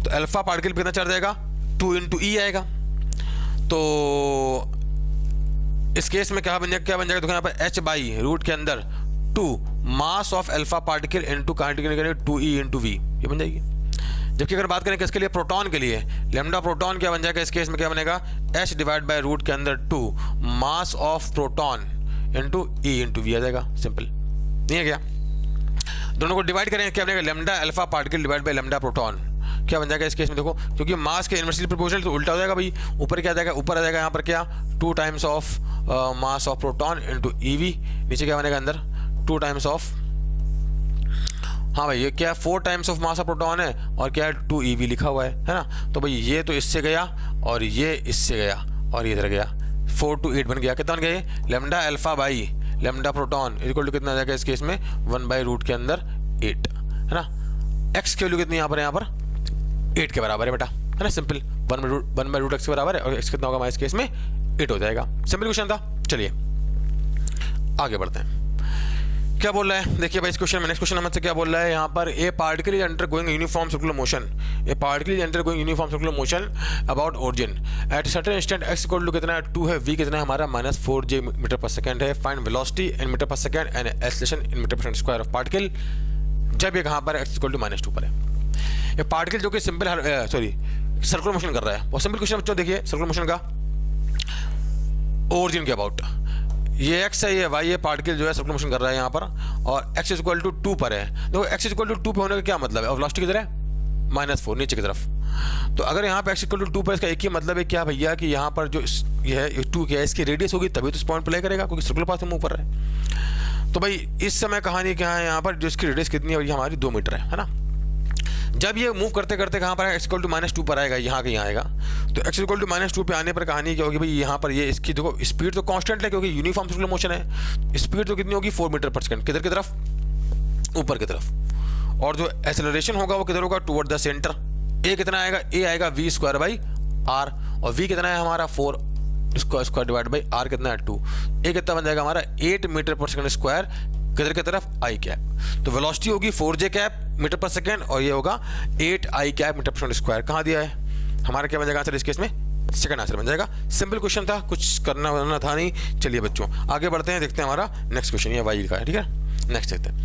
तो अल्फा पार्टिकल पे कितना चार्ज आएगा, 2 इंटू ई आएगा। तो इस केस में क्या बन जाएगा, देखो यहाँ पर h बाई रूट के अंदर 2 mass of alpha particle into kinetic energy 2e into v, ये बन जाएगी। जबकि अगर बात करें किसके लिए, प्रोटॉन के लिए, लैम्डा प्रोटॉन क्या बन जाएगा, इस केस में क्या बनेगा, h डिवाइड बाय रूट के अंदर 2 mass of proton into e into v आ जाएगा। सिंपल नहीं है क्या, दोनों को डिवाइड करें क्या बनेगा, lambda alpha particle divide by lambda proton, क्या बन जाएगा इस केस में, देखो क्योंकि मास के इनवर्सली प्रोपोर्शनल तो उल्टा हो जाएगा भाई, ऊपर क्या आ जाएगा, ऊपर आ जाएगा यहाँ पर क्या 2 times of mass of proton into EV, नीचे क्या बनेगा अंदर 2 टाइम्स ऑफ, हाँ भाई ये क्या 4 times of mass of proton है और क्या है 2 EV लिखा हुआ है ना। तो भाई ये तो इससे गया और ये इससे गया और ये इधर गया, 4 to 8 बन गया, कितना बन गया ये, lambda alpha by lambda proton equal to कितना आ जाएगा इस केस में 1 बाई रूट के अंदर 8, है ना। x की वैल्यू कितनी यहाँ पर 8 के बराबर है बेटा, है ना। सिंपल 1 बाई रूट x के बराबर है और x कितना होगा हमारे इस केस में 8 हो जाएगा। सिंपल क्वेश्चन था। चलिए आगे बढ़ते हैं, क्या बोल रहा है देखिए भाई इस क्वेश्चन में, नेक्स्ट क्वेश्चन हमसे क्या बोल रहा है यहाँ पर, a particle is undergoing uniform circular motion, a particle is undergoing uniform circular motion about origin at certain instant x equal to कितना है 2 है, v कितना है हमारा -4j मीटर पर सेकंड है, find velocity in metre per second and acceleration in metre per square of particle जब ये कहाँ पर x इक्वल टू -2 पर है। ये पार्टिकल जो कि सिंपल सर्कुलर मोशन कर रहा है, वो सिंपल क्वेश्चन बच्चों देखिए सर्कुलर मोशन का ओरिजिन के अबाउट, ये x है ये y है, पार्टिकल जो है सर्कुलर मोशन कर रहा है यहाँ पर और x इक्वल टू 2 पर है। देखो x इक्वल टू 2 पे होने का क्या मतलब है, और वेलोसिटी किधर है -4 नीचे की तरफ, तो अगर यहाँ पे x इक्वल टू 2 पर इसका एक ही मतलब है क्या भैया कि यहाँ पर जो ये है 2 क्या है इसकी रेडियस होगी तभी तो इस पॉइंट प्ले करेगा क्योंकि सर्कुलर पाथ में मूव कर रहा है। तो भाई इस समय कहानी क्या है यहाँ पर, जो इसकी रेडियस कितनी है हमारी 2 मीटर है ना। जब ये मूव करते करते कहाँ पर है x इक्वल टू -2 पर आएगा, यहाँ के यहाँ आएगा, तो x इक्वल टू -2 पे आने पर कहानी क्या होगी भाई, यहाँ पर ये इसकी देखो स्पीड तो कांस्टेंट है क्योंकि यूनिफॉर्म सर्कुलर मोशन है, स्पीड तो कितनी होगी 4 मीटर पर सेकंड, किधर की तरफ, ऊपर की तरफ, और जो एक्सेलरेशन होगा वो किधर होगा टुवर्ड द सेंटर। a कितना आएगा, a आएगा v स्क्वायर बाई r और v कितना है हमारा 4 स्क्वायर डिवाइड बाई r कितना है 2, a कितना बन जाएगा हमारा 8 मीटर पर सेकंड स्क्वायर, किधर की तरफ i कैप, तो वेलोसिटी होगी 4j cap metre per second और ये होगा 8 i cap metre per second square. कहाँ दिया है हमारा, क्या बन जाएगा आंसर इस केस में, सेकंड आंसर बन जाएगा। सिंपल क्वेश्चन था, कुछ करना था नहीं। चलिए बच्चों आगे बढ़ते हैं, देखते हैं हमारा नेक्स्ट क्वेश्चन, ये वाई का है, ठीक है। नेक्स्ट देखते हैं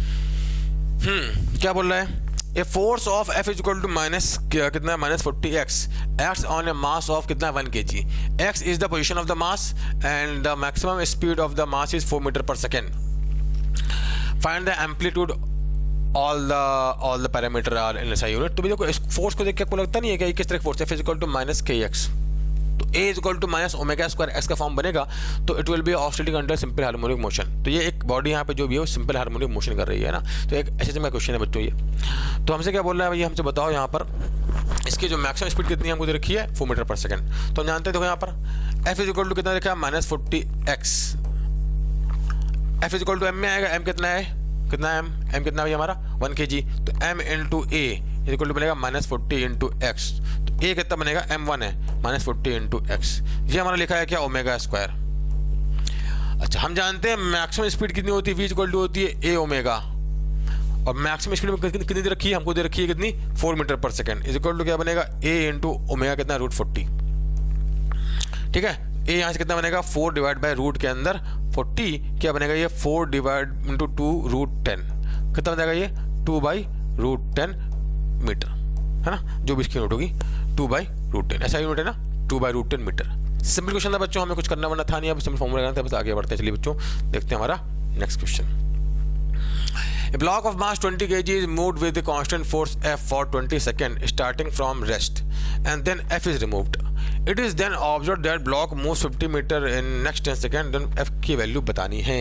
क्या बोल रहा है, a force of F is equal to minus कितना है -40x acts on a mass of कितना 1 kg, x is the position of the mass and the maximum speed of the mass is 4 metre per second, find the amplitude all the parameter are in SI unit. तो भी देखो इस फोर्स को देख के आपको लगता नहीं है कि किस तरह की फोर्स है, F is equal to -kx, तो A is equal to -ω² x का फॉर्म बनेगा, तो it will be oscillating under simple harmonic motion. तो ये एक बॉडी यहाँ पे जो भी है वो सिंपल हार्मोनिक मोशन कर रही है ना, तो एक ऐसे में क्वेश्चन है बच्चों ये। तो हमसे क्या बोल रहा है भैया, हमसे बताओ यहाँ पर इसकी जो मैक्सिमम स्पीड कितनी हमको दे रखी है 4 मीटर पर सेकंड। तो हम जानते हैं देखो यहाँ पर F इज इक्वल टू कितना लिखा है -40x, F is equal to m में आएगा, m कितना है m कितना है हमारा 1 kg, तो m into a equal to बनेगा -40 इंटू x, तो a कितना बनेगा m1 है -40 इंटू x, ये हमारा लिखा है क्या ω²। अच्छा हम जानते हैं मैक्सिमम स्पीड कितनी होती है, v इक्वल टू होती है a ओमेगा, और मैक्सिमम स्पीड में कितनी दे रखी है, हमको दे रखी है कितनी 4 metre per second, is equal to क्या बनेगा a इंटू ओमेगा कितना √40, ठीक है। a यहाँ से कितना बनेगा 4 डिवाइड बाई रूट के अंदर 40, क्या बनेगा ये 4 डिवाइड इंटू 2√10, कितना बनेगा ये 2/√10 मीटर, है ना, जो भी इसकी यूनिट होगी 2/√10, ऐसा यूनिट है ना 2/√10 मीटर। सिंपल क्वेश्चन था बच्चों, हमें कुछ करना वरना था नहीं, अब सिंपल फॉर्मूला लगाना था, बस आगे बढ़ते हैं। चलिए बच्चों देखते हैं हमारा next question. A block of mass 20 kg is moved with the constant force F for 20 seconds starting from rest and then F is removed. It is then observed that block moves 50 meter in next 10 seconds, then F की वैल्यू बतानी है।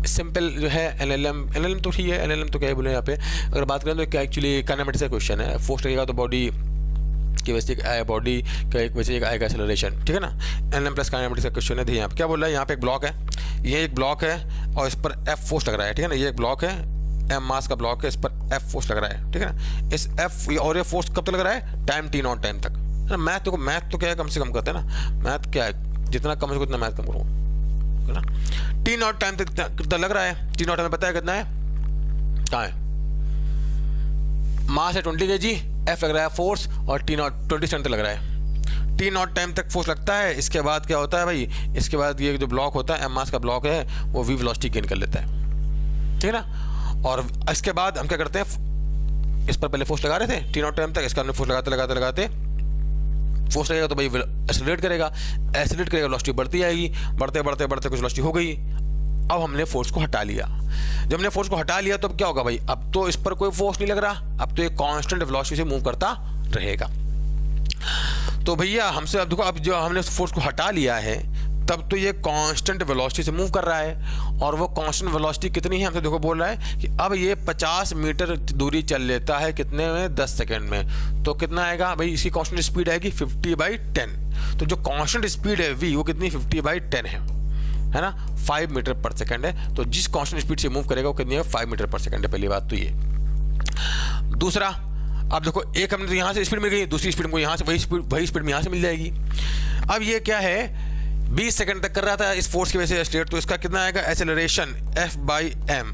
सिंपल जो है एनएलएम तो ठीक है, एनएलएम तो क्या है बोले यहाँ पे, अगर बात करें तो क्या एक्चुअली काइनेमेटिक्स का क्वेश्चन है, फोर्स लगेगा तो बॉडी कि वैसे एक बॉडी का एक वैसे एक आएगा एक्सेलरेशन, ठीक है ना। एनएम प्लस काइनेमेटिक्स का क्वेश्चन है। यहाँ पे क्या बोल रहा है, यहाँ पे एक ब्लॉक है, ये एक ब्लॉक है और इस पर एफ फोर्स लग रहा है, ठीक है ना। ये एक ब्लॉक है, एम मास का ब्लॉक है, इस पर एफ फोर्स लग रहा है, ठीक है ना। इस एफ और ये फोर्स कब तक लग रहा है, टाइम टी नॉट टाइम तक, है ना। मैथ तो क्या है, कम से कम करते हैं ना, मैथ क्या है, जितना कम हो उतना मैथ कम करूँगा, है ना। टी नॉट टाइम तक कितना लग रहा है, टी नॉट हमें पता है कितना है, कहाँ है, मास है 20 kg, एफ लग रहा है फोर्स और टी नॉट 20 सेकंड तक लग रहा है। टी नॉट टाइम तक फोर्स लगता है, इसके बाद क्या होता है भाई, इसके बाद ये जो ब्लॉक होता है, एम मास का ब्लॉक है, वो वी वेलोसिटी गेन कर लेता है, ठीक है ना। और इसके बाद हम क्या करते हैं, इस पर पहले फोर्स लगा रहे थे टी नॉट टाइम तक, इसका हमने फोर्स लगाते फोर्स लगेगा तो भाई एक्सेलरेट करेगा, वेलोसिटी बढ़ती आएगी, बढ़ते कुछ वेलोसिटी हो गई। अब हमने फोर्स को हटा लिया, जब हमने फोर्स को हटा लिया तो अब क्या होगा भाई, अब तो इस पर कोई फोर्स नहीं लग रहा, अब तो ये कांस्टेंट वेलोसिटी से मूव करता रहेगा। तो भैया हमसे अब देखो, अब जो हमने फोर्स को हटा लिया है तब तो ये कांस्टेंट वेलोसिटी से मूव कर रहा है, और वो कांस्टेंट वेलोसिटी कितनी है, हमसे देखो बोल रहा है कि अब ये 50 मीटर दूरी चल लेता है कितने में, 10 सेकेंड में। तो कितना आएगा भाई, इसकी कांस्टेंट स्पीड आएगी 50/10। तो जो कांस्टेंट स्पीड है v, वो कितनी 50/10 है ना, 5 मीटर पर सेकेंड है। तो जिस कांस्टेंट स्पीड से मूव करेगा वो कितनी है, 5 मीटर पर सेकेंड है। पहली बात तो ये। दूसरा, अब देखो एक हमने तो यहाँ से स्पीड मिल गई, दूसरी स्पीड को यहाँ से वही स्पीड में यहाँ से मिल जाएगी। अब ये क्या है, 20 सेकंड तक कर रहा था इस फोर्स की वजह से स्टेट, तो इसका कितना आएगा एक्सेलरेशन F/m।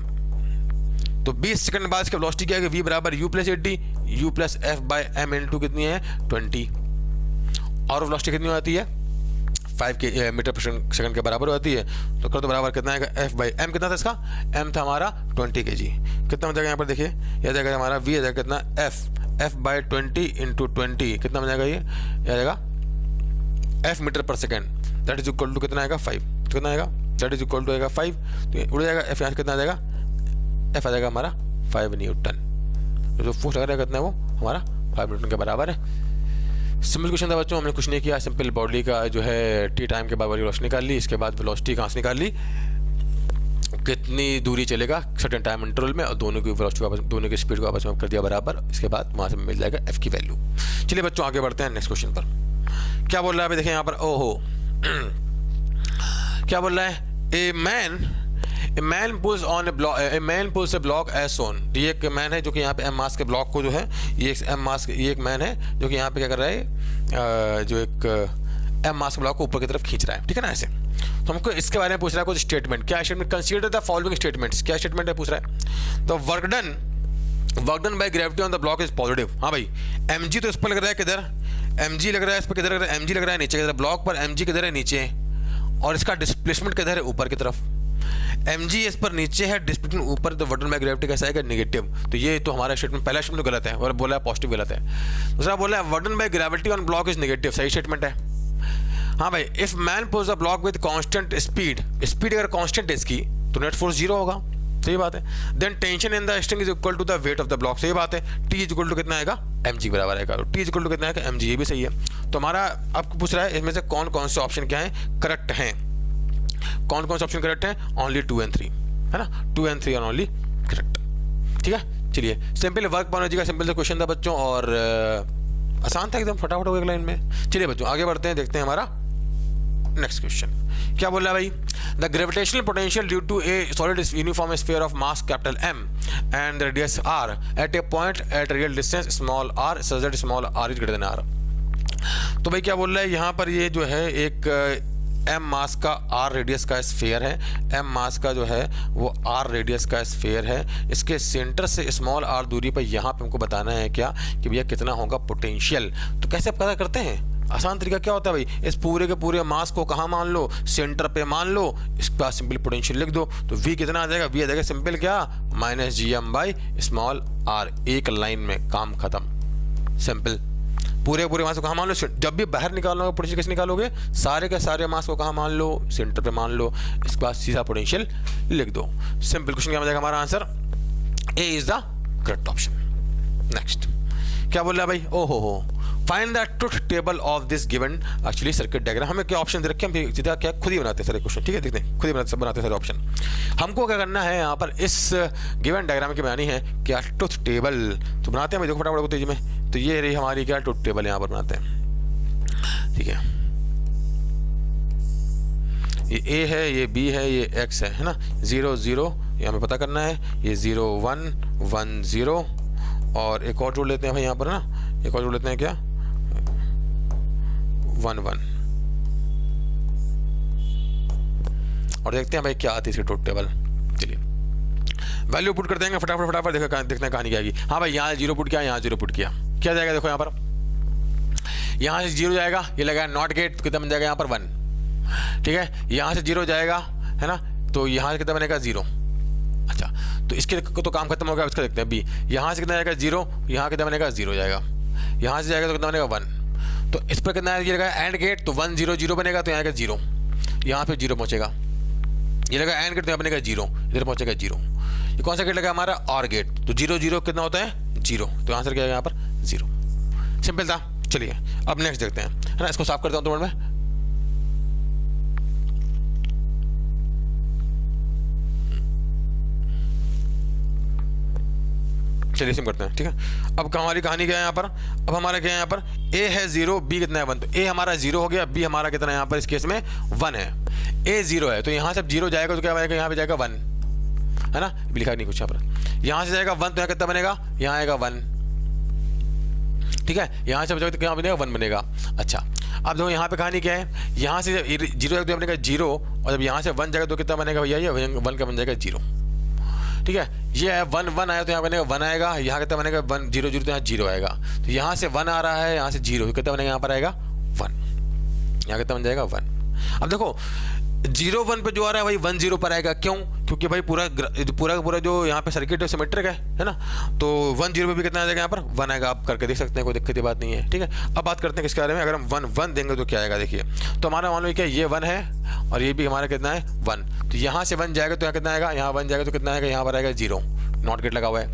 तो 20 सेकंड बाद इसकी वेलोसिटी क्या आएगी, v बराबर u + 80 u + F/m × कितनी है 20, और वेलोसिटी कितनी आती है 5 मीटर पर सेकंड के बराबर होती है। तो कर तो बराबर कितना आएगा, F/m कितना था इसका, m था हमारा 20 kg, कितना हो जाएगा यहाँ पर देखिए, यह जाएगा हमारा v आ जाएगा कितना F/20 × 20 कितना हो जाएगा, ये आ जाएगा f metre per second, that is equal to कितना आएगा 5, तो कितना आएगा, दैट इज इक्वल टू आएगा 5, तो उड़ जाएगा f, यहाँ कितना आ जाएगा, f आ जाएगा हमारा 5 न्यूटन। जो फोर्स लग रहा है कितना है वो हमारा 5 न्यूटन के बराबर है। सिंपल क्वेश्चन था बच्चों, हमने कुछ नहीं किया, सिंपल बॉडी का जो है टी टाइम के बाद वेलोसिटी निकाल ली, इसके बाद वेलोसिटी कहाँ से निकाल ली, कितनी दूरी चलेगा सर्टेन टाइम इंटरवल में, और दोनों की वेलोसिटी वापस, दोनों की स्पीड को आपस में कर दिया बराबर, इसके बाद वहाँ से मिल जाएगा एफ की वैल्यू। चलिए बच्चों आगे बढ़ते हैं नेक्स्ट क्वेश्चन पर। क्या बोल रहा है अभी देखें यहाँ पर, ओहो क्या बोल रहा है, a man pulls a block as shown. ये एक मैन है जो कि यहाँ पे एम मास के ब्लॉक को जो है, ये एक मैन है जो कि यहाँ पे क्या कर रहा है, जो एक एम मास के ब्लॉक को ऊपर की तरफ खींच रहा है, ठीक है ना ऐसे। तो हमको इसके बारे में पूछ रहा है कुछ स्टेटमेंट, क्या statement, consider the following statements, क्या स्टेटमेंट है पूछ रहा है। तो work done by gravity on the block is positive. हाँ भाई, mg तो इस पर लग रहा है किधर, mg लग रहा है इस पर, किधर लग रहा है, mg लग रहा है नीचे किधर, ब्लॉक पर mg किधर है नीचे, और इसका डिस्प्लेसमेंट किधर है ऊपर की तरफ, mg इस पर नीचे है, डिस्प्लेसमेंट ऊपर, तो वर्क डन बाय ग्रेविटी कैसा आएगा नेगेटिव। तो ये तो हमारा स्टेटमेंट, पहला स्टेटमेंट तो गलत है और बोला है पॉजिटिव गलत है। दूसरा बोला है work done by gravity on block is negative, सही स्टेटमेंट है। हाँ भाई, if man pulls the block with constant speed अगर कांस्टेंट है इसकी तो नेट फोर्स 0 होगा, सही बात है। Then tension in the string is equal to the weight of the block, सही बात है। टी इज इक्वल टू कितना आएगा, mg बराबर आएगा, तो टी इज इक्वल टू कितना आएगा mg, ये भी सही है। तो हमारा आपको पूछ रहा है इसमें से कौन कौन से ऑप्शन क्या है करेक्ट हैं, कौन कौन से ऑप्शन करेक्ट हैं, ओनली 2 and 3 है ना, 2 and 3 आर ओनली करेक्ट, ठीक है। चलिए सिंपल वर्क बायोलॉजी का सिंपल सा क्वेश्चन था बच्चों, और आसान था एकदम, फटाफट हो गया लाइन में। चलिए बच्चों आगे बढ़ते हैं, देखते हैं हमारा नेक्स्ट क्वेश्चन क्या बोल रहा है भाई। The gravitational potential due to a solid uniform sphere of mass capital M and radius R at a point at real distance small r such that small r is greater than r। तो भाई क्या बोल रहा है यहाँ पर, ये जो है एक m मास का r रेडियस का स्फीयर है, m मास का जो है वो r रेडियस का स्फीयर है, इसके सेंटर से स्मॉल r दूरी पर यहाँ पे हमको बताना है क्या कि भैया कितना होगा पोटेंशियल। तो कैसे पता करते हैं, आसान तरीका क्या होता है भाई, इस पूरे के पूरे मास को कहाँ मान लो, सेंटर पे मान लो, इसके बाद सिंपल पोटेंशियल लिख दो। तो v कितना आ जाएगा, v आ जाएगा सिंपल क्या -gm/r, एक लाइन में काम खत्म, सिंपल। पूरे मास को कहाँ मान लो, जब भी बाहर निकालोगे पोटेंशियल कैसे निकालोगे, सारे के सारे मास को कहाँ मान लो, सेंटर पे मान लो, इसके बाद सीधा पोटेंशियल लिख दो। सिंपल क्वेश्चन क्या हो जाएगा हमारा answer, A is the correct option. Next क्या बोल रहा है भाई, ओ हो find the truth table of this given actually circuit diagram. हमें क्या ऑप्शन दे रखे हैं, हम सीधा क्या खुद ही बनाते हैं सारे क्वेश्चन, ठीक है, देखते हैं खुद ही बनाते हैं सारे ऑप्शन। हमको क्या करना है यहाँ पर, इस गिवन डायग्राम की बनानी है क्या ट्रुथ टेबल। तो बनाते हैं, देखो फटाफट तेजी में। तो ये रही हमारी क्या ट्रुथ टेबल, यहाँ पर बनाते हैं, ठीक है। ये ए है, ये बी है, ये एक्स है ना। 0 0 ये हमें पता करना है, ये 0 1 1 0 और एक और जोड़ लेते हैं भाई यहाँ पर ना, एक और जोड़ लेते हैं क्या 1 1 और देखते हैं भाई क्या आती है इसकी ट्रुथ टेबल। चलिए वैल्यू पुट कर देंगे फटाफट देखते हैं कहानी क्या आएगी। हाँ भाई यहाँ 0 पुट किया, यहाँ 0 पुट किया, क्या जाएगा देखो यहाँ पर, यहाँ से 0 जाएगा, ये लगाया नॉट गेट, तो कितना बन जाएगा यहाँ पर 1, ठीक है। यहाँ से 0 जाएगा है ना, तो यहाँ से कितना बनेगा 0। अच्छा तो इसके तो काम खत्म हो गया, इसका देखते हैं बी। यहाँ से कितना जाएगा 0, यहाँ कितना बनेगा 0 जाएगा, यहाँ से जाएगा तो कितना बनेगा 1। तो इस पर कितना ये लगाया एंड गेट, तो 1 0 0 बनेगा, तो यहाँ का 0, यहाँ पे 0 पहुँचेगा। ये लगा एंड गेट, तो यहाँ बनेगा 0, इधर पहुँचेगा 0। ये कौन सा गेट लगा हमारा, और गेट, तो 0 0 कितना होता है 0, तो आंसर क्या है यहाँ पर 0। सिंपल था। चलिए अब नेक्स्ट देखते हैं, है ना। इसको साफ करता हूँ 2 मिनट में। चलिए सिम करते हैं, ठीक है। अब हमारी कहानी क्या है यहाँ पर, अब हमारा क्या है यहाँ पर, ए है 0, बी कितना है 1। तो ए हमारा 0 हो गया, बी हमारा कितना है यहाँ पर इस केस में 1 है। ए 0 है, तो यहाँ से 0 जाएगा तो क्या बनेगा, यहाँ पे जाएगा 1, है ना, लिखा नहीं कुछ यहाँ पर। यहाँ से जाएगा 1, तो यहाँ कितना बनेगा, यहाँ आएगा 1, ठीक है। यहाँ से बचेगा तो क्या बनेगा 1 बनेगा। अच्छा अब देखो यहाँ पे कहानी क्या है, यहाँ से 0 जाएगा तो बनेगा 0, और जब यहाँ से 1 जाएगा तो कितना बनेगा भैया, ये 1 का बन जाएगा 0, ठीक है। ये है 1 1 आया तो यहाँ बनेगा 1 आएगा, यहाँ कितना बनेगा 1 0 0 तो यहाँ 0 आएगा। तो यहाँ से 1 आ रहा है, यहाँ से 0, कितना बनेगा यहाँ पर आएगा 1, यहाँ कितना बन जाएगा 1। अब देखो 0 1 पे जो आ रहा है वही 1 0 पर आएगा, क्यों, क्योंकि भाई पूरा जो यहाँ पे सर्किट है सिमेट्रिक है ना। तो 1 0 पे भी कितना आ जाएगा यहाँ पर 1 आएगा, आप करके देख सकते हैं, कोई दिक्कत की बात नहीं है, ठीक है। अब बात करते हैं किसके बारे में, अगर हम 1 1 देंगे तो क्या आएगा, देखिए। तो हमारा मान लो क्या ये 1 है और ये भी हमारा कितना है 1, तो यहाँ से 1 जाएगा तो यहाँ कितना आएगा, यहाँ 1 जाएगा तो कितना आएगा, यहाँ पर आएगा 0, नॉट गेट लगा हुआ है।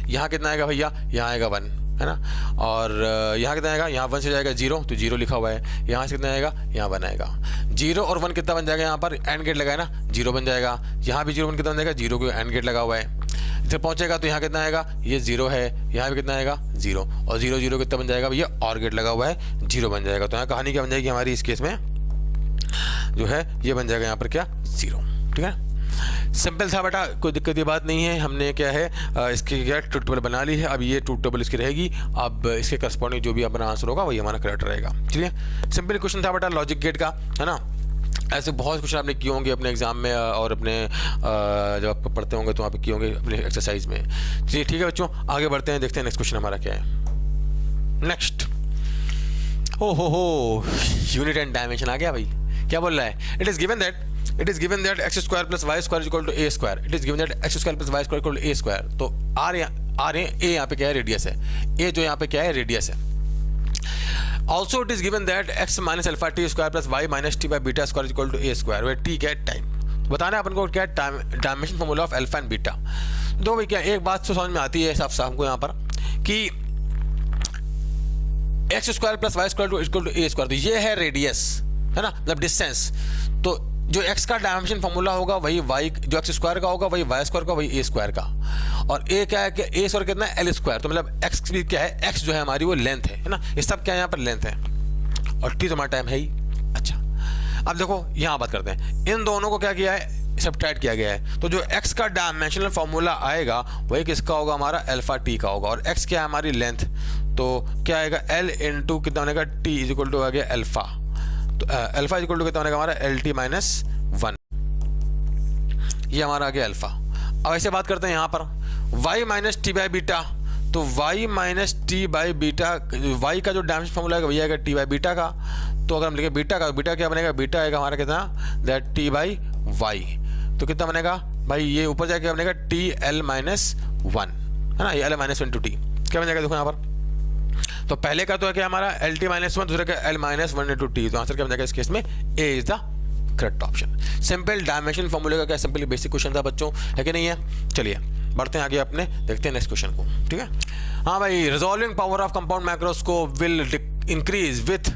यहाँ कितना आएगा भैया, यहाँ आएगा 1, है ना। और यहाँ कितना आएगा, यहाँ 1 से जाएगा 0, तो 0 लिखा हुआ है। यहाँ से कितना आएगा, यहाँ 1 आएगा। 0 और 1 कितना बन जाएगा, यहाँ पर एंड गेट लगा है ना, 0 बन जाएगा। यहाँ भी 0 1 कितना बन जाएगा, 0 को एंड गेट लगा हुआ है। इधर पहुँचेगा तो यहाँ कितना आएगा, ये 0 है, यहाँ भी कितना आएगा 0, और 0 0 कितना बन जाएगा भैया, और गेट लगा हुआ है, 0 बन जाएगा। तो यहाँ कहानी क्या बन जाएगी हमारी इस केस में, जो है ये बन जाएगा यहाँ पर क्या 0, ठीक है। सिंपल था बेटा, कोई दिक्कत की बात नहीं है। हमने क्या है इसकी क्या ट्रुथ टेबल बना ली है। अब ये ट्रुथ टेबल इसकी रहेगी, अब इसके करस्पॉन्डिंग जो भी अपना आंसर होगा वही हमारा करेक्ट रहेगा। चलिए सिंपल क्वेश्चन था बेटा लॉजिक गेट का, है ना। ऐसे बहुत क्वेश्चन आपने किए होंगे अपने एग्जाम में और अपने जब आप पढ़ते होंगे तो वहाँ पे किए होंगे अपने एक्सरसाइज में। चलिए ठीक है बच्चों, आगे बढ़ते हैं, देखते हैं नेक्स्ट क्वेश्चन हमारा क्या है। नेक्स्ट हो यूनिट एंड डायमेंशन आ गया भाई। क्या बोल रहा है, it is given that x square plus y square equal to a square. It is given that x square plus y square equal to a square. तो r a यहाँ पे क्या है, रेडियस है। a जो यहाँ पे क्या है, रेडियस है। Also it is given that x minus alpha t square plus y minus t by beta square equal to a square, where t क्या है, टाइम। बताना है अपन को क्या है, dimension formula of alpha and beta. तो भाई क्या एक बात तो समझ में आती है साफ हमको यहाँ पर कि x square plus y square equal to a square, तो ये है रेडियस, है ना, मतलब डिस्टेंस। तो जो x का डायमेंशन फॉर्मूला होगा वही y, जो x स्क्वायर का होगा वही y स्क्वायर का, वही a स्क्वायर का। और a क्या है कि a स्क्वायर कितना है, l स्क्वायर। तो मतलब x भी क्या है, x जो है हमारी वो लेंथ है ना। ये सब क्या है यहाँ पर लेंथ है, और t तुम्हारा टाइम है ही। अच्छा अब देखो यहाँ बात करते हैं, इन दोनों को क्या किया है, सब्ट्रैक्ट किया गया है। तो जो x का डायमेंशनल फॉर्मूला आएगा वही किसका होगा, हमारा अल्फा t का होगा। और x क्या है हमारी लेंथ, तो क्या आएगा l इंटू कितना बनेगा, t इज इक्वल टू आ गया अल्फा। तो अल्फा इक्वल टू कितना बनेगा हमारा LT माइनस 1, ये हमारा आ गया अल्फा। अब ऐसे बात करते हैं यहाँ पर y minus t by beta. तो y minus t by beta, y का जो डायमेंशन फॉर्मूला है वही आएगा टी बाई बीटा का। तो अगर हम लिखें बीटा का, बीटा क्या बनेगा, बीटा आएगा हमारा कितना, दैट टी बाई वाई। तो कितना बनेगा भाई, ये ऊपर जाके बनेगा टी एल माइनस 1, है ना, ये एल माइनस 1 टू टी। क्या बन जाएगा देखो यहाँ पर, तो पहले का तो है क्या हमारा एल टी माइनस 1, दूसरे का एल माइनस 1 इंटू टी। तो आंसर क्या बन जाएगा इस केस में, A is the correct option. Simple dimension फॉर्मूले का क्या सिंपली बेसिक क्वेश्चन था बच्चों, है कि नहीं है। चलिए बढ़ते हैं आगे अपने, देखते हैं नेक्स्ट क्वेश्चन को, ठीक है। हाँ भाई, resolving power of compound microscope will increase with,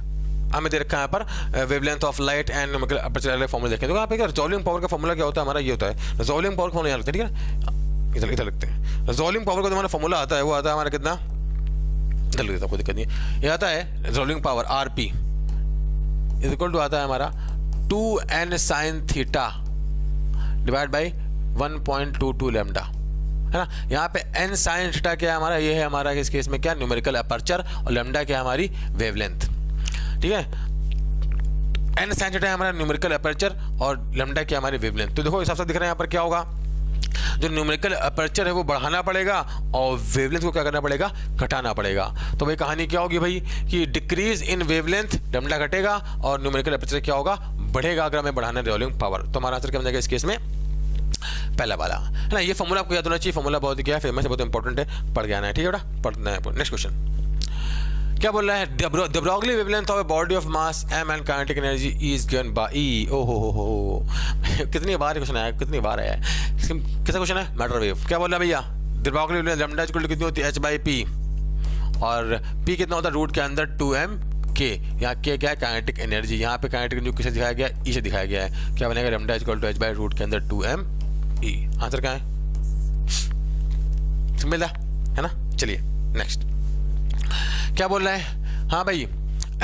हमें दे रखा है यहाँ पर wavelength of light and aperture formula देखें तो यहाँ पे रिजॉल्विंग पावर का फॉर्मूला क्या होता है हमारा, ये होता है रिजॉल्विंग पावर का फॉर्मूला यहाँ लिखते हैं, ठीक है, इधर लिखते हैं। रिजॉल्विंग पावर का जो हमारा फॉर्मूला आता है वो आता है हमारा कितना, इधर लिख देता हूँ, कोई दिक्कत नहीं। ये आता है resolving power RP is equal to आता है हमारा 2n sin theta divide by 1.22 lambda, है ना। यहाँ पे n sin थीटा क्या है हमारा, ये है हमारा इस केस में क्या, न्यूमेरिकल अपर्चर, और लैम्डा क्या है हमारी वेवलेंथ, ठीक है। n sin थीटा है हमारा न्यूमेरिकल अपर्चर और लैम्डा क्या हमारी वेवलेंथ। तो देखो इस हिसाब से दिख रहा है यहाँ पर क्या होगा, जो न्यूमेरिकल अपर्चर है वो बढ़ाना पड़ेगा और वेवलेंथ को क्या करना पड़ेगा, घटाना पड़ेगा। तो भाई कहानी क्या होगी भाई कि डिक्रीज इन वेवलेंथ, लैम्डा घटेगा और न्यूमेरिकल अपर्चर क्या होगा, बढ़ेगा अगर हमें बढ़ाना रिजॉल्विंग पावर। तो हमारा आंसर क्या बन जाएगा इस केस में, पहला वाला, है ना। ये फॉर्मूला आपको याद होना चाहिए, फॉर्मूला बहुत क्या है फेमस है, बहुत इंपॉर्टेंट है, पढ़ के आना है, ठीक है बेटा, पढ़ना है। नेक्स्ट क्वेश्चन क्या बोल रहा है, the Broglie wavelength of a body of mass m and kinetic energy is given bye E। ओ हो कितनी बार क्वेश्चन आया, कितनी बार आया है, कैसा क्वेश्चन है, मैटर वेव। क्या बोल रहा है भैया, de Broglie wavelength lambda equal to कितनी होती है h/p, और p कितना होता है रूट के अंदर 2m k, यहाँ k क्या है काइनेटिक एनर्जी, यहाँ पे काइनेटिक एनर्जी किसे दिखाया गया, E से दिखाया गया है। क्या बनेगा, lambda equal to h root के अंदर 2m E। आंसर क्या है, मिला है ना। चलिए नेक्स्ट क्या बोल रहा है, हाँ भाई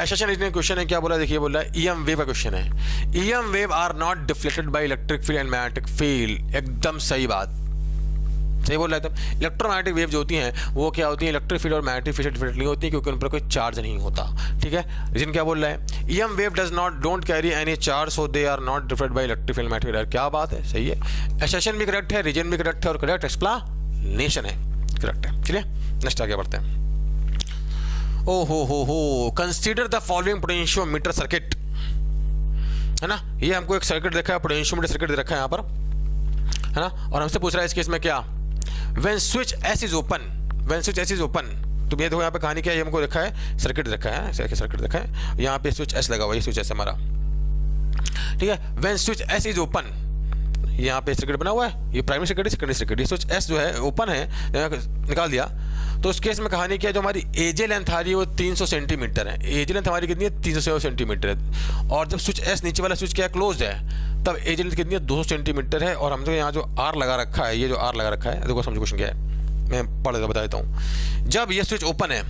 एसेशन इतने क्वेश्चन है, क्या बोला देखिए, बोल रहा है EM वेव का क्वेश्चन है। EM wave are not deflected by electric field and magnetic field, एकदम सही बात, सही बोल रहा है। तब इलेक्ट्रोमैग्नेटिक वेव जो होती हैं वो क्या होती है, इलेक्ट्रिक फील्ड और मैग्नेटिक फील्ड से डिफरेंट नहीं होती क्योंकि उन पर कोई चार्ज नहीं होता, ठीक है। रीजन क्या बोल रहा है, EM wave does not don't carry any charge so they are not different by electric field magnetic field. क्या बात है, सही है, एसेशन भी करेक्ट है, रीजन भी करेक्ट है और करेक्ट एक्सप्लेनेशन है, करेक्ट है। चलिए नेक्स्ट आगे बढ़ते हैं। ओ हो consider the following potentiometer circuit, है ना। ये हमको एक सर्किट देखा है, पोटेंशियोमीटर सर्किट दे रखा है यहाँ पर, है ना, और हमसे पूछ रहा है इस केस में क्या, when switch S is open, when switch S is open. तो ये देखो यहाँ पे कहानी क्या है, हमको देखा है सर्किट देखा है, सर्किट देखा है, यहाँ पे स्विच S लगा हुआ है, स्विच S हमारा, ठीक है। When switch S is open, यहाँ पे सर्किट बना हुआ है, ये प्राइमरी सर्किट है, सेकेंडरी सर्किट, ये स्विच S जो है ओपन है, निकाल दिया। तो उस केस में कहानी क्या है, जो हमारी एजे लेंथ आ रही है वो 300 सेंटीमीटर है, एजे लेंथ हमारी कितनी है 300 सेंटीमीटर है, और जब स्विच S नीचे वाला स्विच क्या है क्लोज है, तब एजे लेंथ कितनी है 200 सेंटीमीटर है। और हम जो यहाँ जो R लगा रखा है, ये जो R लगा रखा है, देखो समझो क्वेश्चन क्या है, मैं पढ़ के बता देता हूँ। जब ये स्विच ओपन है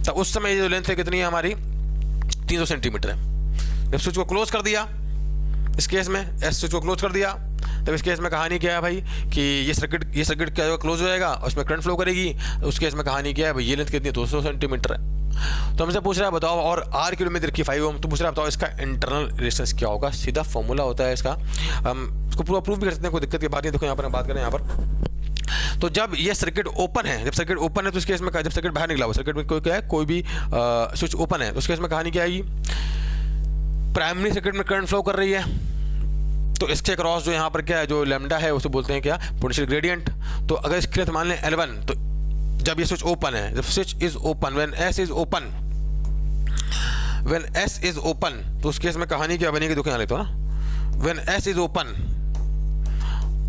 तब उस समय ये जो लेंथ है कितनी है हमारी 300 सेंटीमीटर है। जब स्विच को क्लोज कर दिया, इस केस में S स्विच को क्लोज कर दिया, तब इस केस में कहानी क्या है भाई कि ये सर्किट क्या होगा, क्लोज हो जाएगा और उसमें करंट फ्लो करेगी। उस केस में कहानी क्या है भाई, ये लेंथ कितनी है 200 सेंटीमीटर है। तो हमसे पूछ रहा है बताओ, और R किलोमीटर की 5 ओम, तो पूछ रहा है बताओ इसका इंटरनल रेजिस्टेंस क्या होगा। सीधा फॉर्मूला होता है इसका, हम इसको पूरा प्रूव भी कर सकते हैं, कोई दिक्कत की बात नहीं। देखो यहाँ पर हम बात करें, यहाँ पर तो जब ये सर्किट ओपन है, जब सर्किट ओपन है तो इस केस में जब सर्किट बाहर निकला हुआ, सर्किट में कोई क्या है, कोई भी स्विच ओपन है, तो उस केस में कहानी क्या आएगी, प्राइमरी सर्किट में करंट फ्लो कर रही है, तो इसके क्रॉस जो यहाँ पर क्या है, जो लैम्डा है उसे बोलते हैं क्या, पोटेंशियल ग्रेडियंट। तो अगर इसकी लेंथ मान लें L1, तो जब ये स्विच ओपन है, जब switch is open, when S is open, when S is open, तो उस केस में कहानी क्या बनेगी, देखो यहाँ लेते हो ना, व्हेन S इज ओपन,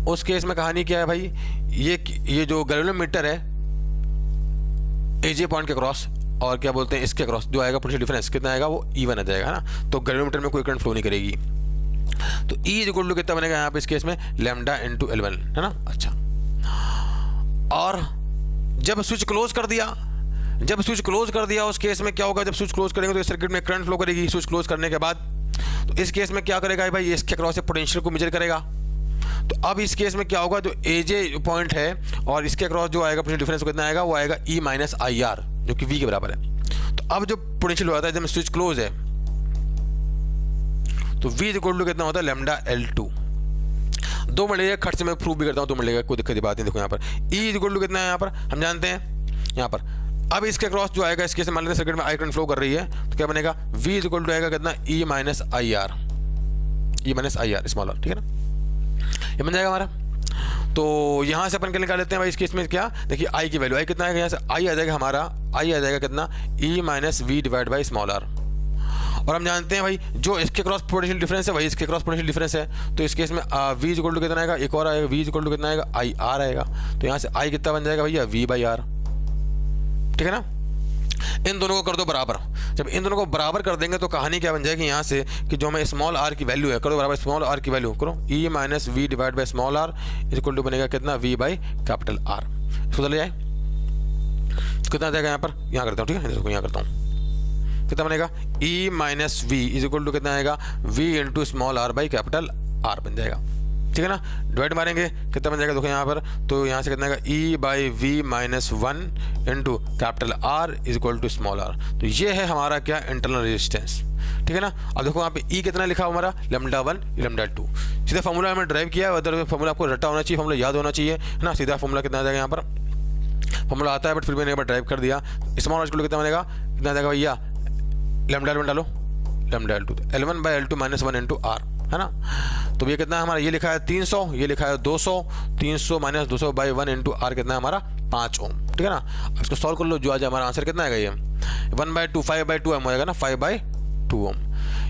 उस केस में कहानी क्या है भाई, ये जो गैल्वेनोमीटर है एजे पॉइंट के क्रॉस और क्या बोलते हैं इसके क्रॉस जो आएगा पोटेंशियल डिफरेंस कितना आएगा, वो E1 आ जाएगा ना। तो गैल्वेनोमीटर में कोई करंट फ्लो नहीं करेगी, तो E इक्वल टू कितना बनेगा यहाँ पे इस केस में, लैम्डा इनटू L1, है ना। अच्छा, और जब स्विच क्लोज कर दिया, जब स्विच क्लोज कर दिया उस केस में क्या होगा, जब स्विच क्लोज करेंगे तो इस सर्किट में करंट फ्लो करेगी स्विच क्लोज करने के बाद। तो इस केस में क्या करेगा भाई, इसके क्रॉस से पोटेंशियल को मेजर करेगा। तो अब इस केस में क्या होगा, जो एजे पॉइंट है और इसके क्रॉस जो आएगा पोटेंशियल डिफरेंस कितना आएगा, वो आएगा E माइनस IR, जो कि V के बराबर है। तो अब जो पोटेंशियल हो जाता है जब स्विच क्लोज है, तो V इक्वल टू कितना होता है, लैम्डा L2। 2 मिनट लगेगा, खर्च से मैं प्रूव भी करता हूँ, 2 मिनट लगेगा, कोई दिक्कत की बात नहीं। देखो यहाँ पर E इक्वल टू कितना है, यहाँ पर हम जानते हैं, यहाँ पर अब इसके क्रॉस जो आएगा, इसके से मान लेते हैं सर्किट में I करंट फ्लो कर रही है, तो क्या बनेगा, V इक्वल टू आएगा कितना, E minus IR, E minus IR small r, ठीक है ना, ये बन जाएगा हमारा। तो यहाँ से अपन क्या निकाल लेते हैं भाई, इस केस में क्या देखिए, I की वैल्यू, I कितना आएगा, यहाँ से I आ जाएगा हमारा, I आ जाएगा कितना, E minus V divide by small r। और हम जानते हैं भाई जो इसके क्रॉस पोटेंशियल डिफरेंस है वही इसके क्रॉस पोटेंशियल डिफरेंस है। तो इस केस में V इक्वल टू कितना आएगा, एक और आएगा, V इक्वल टू कितना आएगा, IR आएगा। तो यहाँ से I कितना बन जाएगा भैया, V बाई R, ठीक है ना। इन दोनों को कर दो बराबर। जब इन दोनों को बराबर कर देंगे तो कहानी क्या बन जाएगी यहाँ से कि जो हमें स्मॉल आर की वैल्यू है, करो बराबर स्मॉल आर की वैल्यू करो E minus V divide by small r is equal to बनेगा कितना वी बाई कैपिटल आर। इसको चले जाए कितना जाएगा यहाँ पर, यहाँ करता हूँ ठीक है, इसको यहाँ करता हूँ, कितना बनेगा E minus V is equal to कितना आएगा V into small r by capital R बन जाएगा, ठीक है ना। डिवाइड मारेंगे कितना बन जाएगा देखो यहाँ पर, तो यहाँ से कितना आएगा E by V minus 1 into capital R is equal to small r. तो ये है हमारा क्या इंटरनल रेजिस्टेंस, ठीक है ना। अब देखो यहाँ पे ई कितना लिखा हुआ हमारा लैम्डा 1 लैम्डा 2, सीधा फॉर्मूला हमने ड्राइव किया है, अदर फॉर्मूला आपको रटा होना चाहिए, फॉर्मूला याद होना चाहिए है ना। सीधा फॉर्मूला कितना आ जाएगा यहाँ पर, फॉर्मूला आता है बट फिर मैंने एक बार ड्राइव कर दिया। स्मॉल आर कितना बनेगा, कितना आ जाएगा भैया लैम्डा L1 डालो lambda L2, L1 by L2 minus 1 into r, है ना। तो ये कितना है हमारा, ये लिखा है 300, ये लिखा है 200, 300 माइनस 200 बाई 1 इंटू आर कितना है हमारा 5 ओम, ठीक है ना। अब इसको सॉल्व कर लो, जो आज हमारा आंसर कितना आएगा, ये 1/2 5/2 ओम होएगा ना, 5/2 ओम।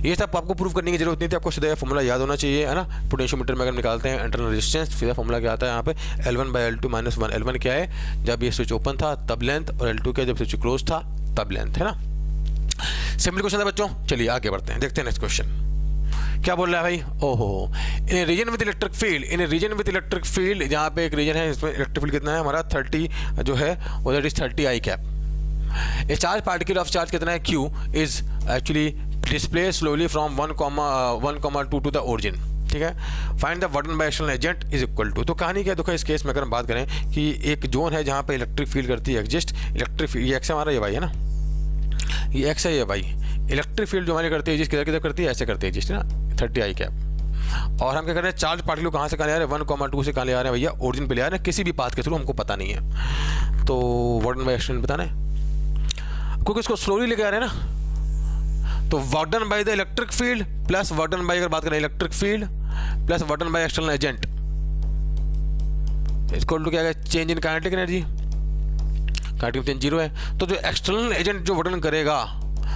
ये सब आपको प्रूव करने की जरूरत नहीं थी, आपको सीधा फॉर्मूला याद होना चाहिए, है ना। पोटेंशियोमीटर में अगर निकालते हैं इंटरनल रेजिस्टेंस, सीधा फॉर्मूला क्या आता है यहाँ पे L1 by L2 minus 1। L1 क्या है, जब ये स्विच ओपन था तब लेंथ, और L2 क्या, जब स्विच क्लोज था तब लेंथ, है ना। सिंपल क्वेश्चन था बच्चों, चलिए आगे बढ़ते हैं, देखते हैं नेक्स्ट क्वेश्चन क्या बोल रहा है भाई। ओहो, in region with electric field, in region with electric field, जहाँ पे एक रीजन है इसमें इलेक्ट्रिक फील्ड कितना है हमारा 30 जो है वो that is 30 I cap. A charge particle of charge कितना है Q is actually display slowly from 1,2 to the origin, ठीक है। Find the work done by external agent is equal to. तो कहानी क्या है देखो, इस केस में अगर हम बात करें कि एक जोन है जहाँ पे इलेक्ट्रिक फील्ड करती है एग्जिस्ट, इलेक्ट्रिक फील्ड ये एक्स हमारा ये वाई है ना, ये एक्स है ये वाई, इलेक्ट्रिक फील्ड जो हमारी करती है जिस किधर किधर करती है ऐसे करती है जिस ना 30 आई कैप। और हम क्या कर रहे हैं, चार्ज पार्टिकल कहाँ से कहाँ ले आ रहे हैं 1,2 से कहाँ ले आ रहे हैं भैया ओरिजिन पे ले आ रहे हैं, किसी भी पाथ के थ्रू, हमको पता नहीं है। तो वर्डन बाय एक्सटर्नल बताना है, क्योंकि इसको स्लोली लेके आ रहे हैं ना। तो work done by the electric field plus work done by, अगर बात करें electric field plus work done by external agent equal to क्या है change in kinetic energy, kinetic change 0 है। तो जो एक्सटर्नल एजेंट जो वर्डन करेगा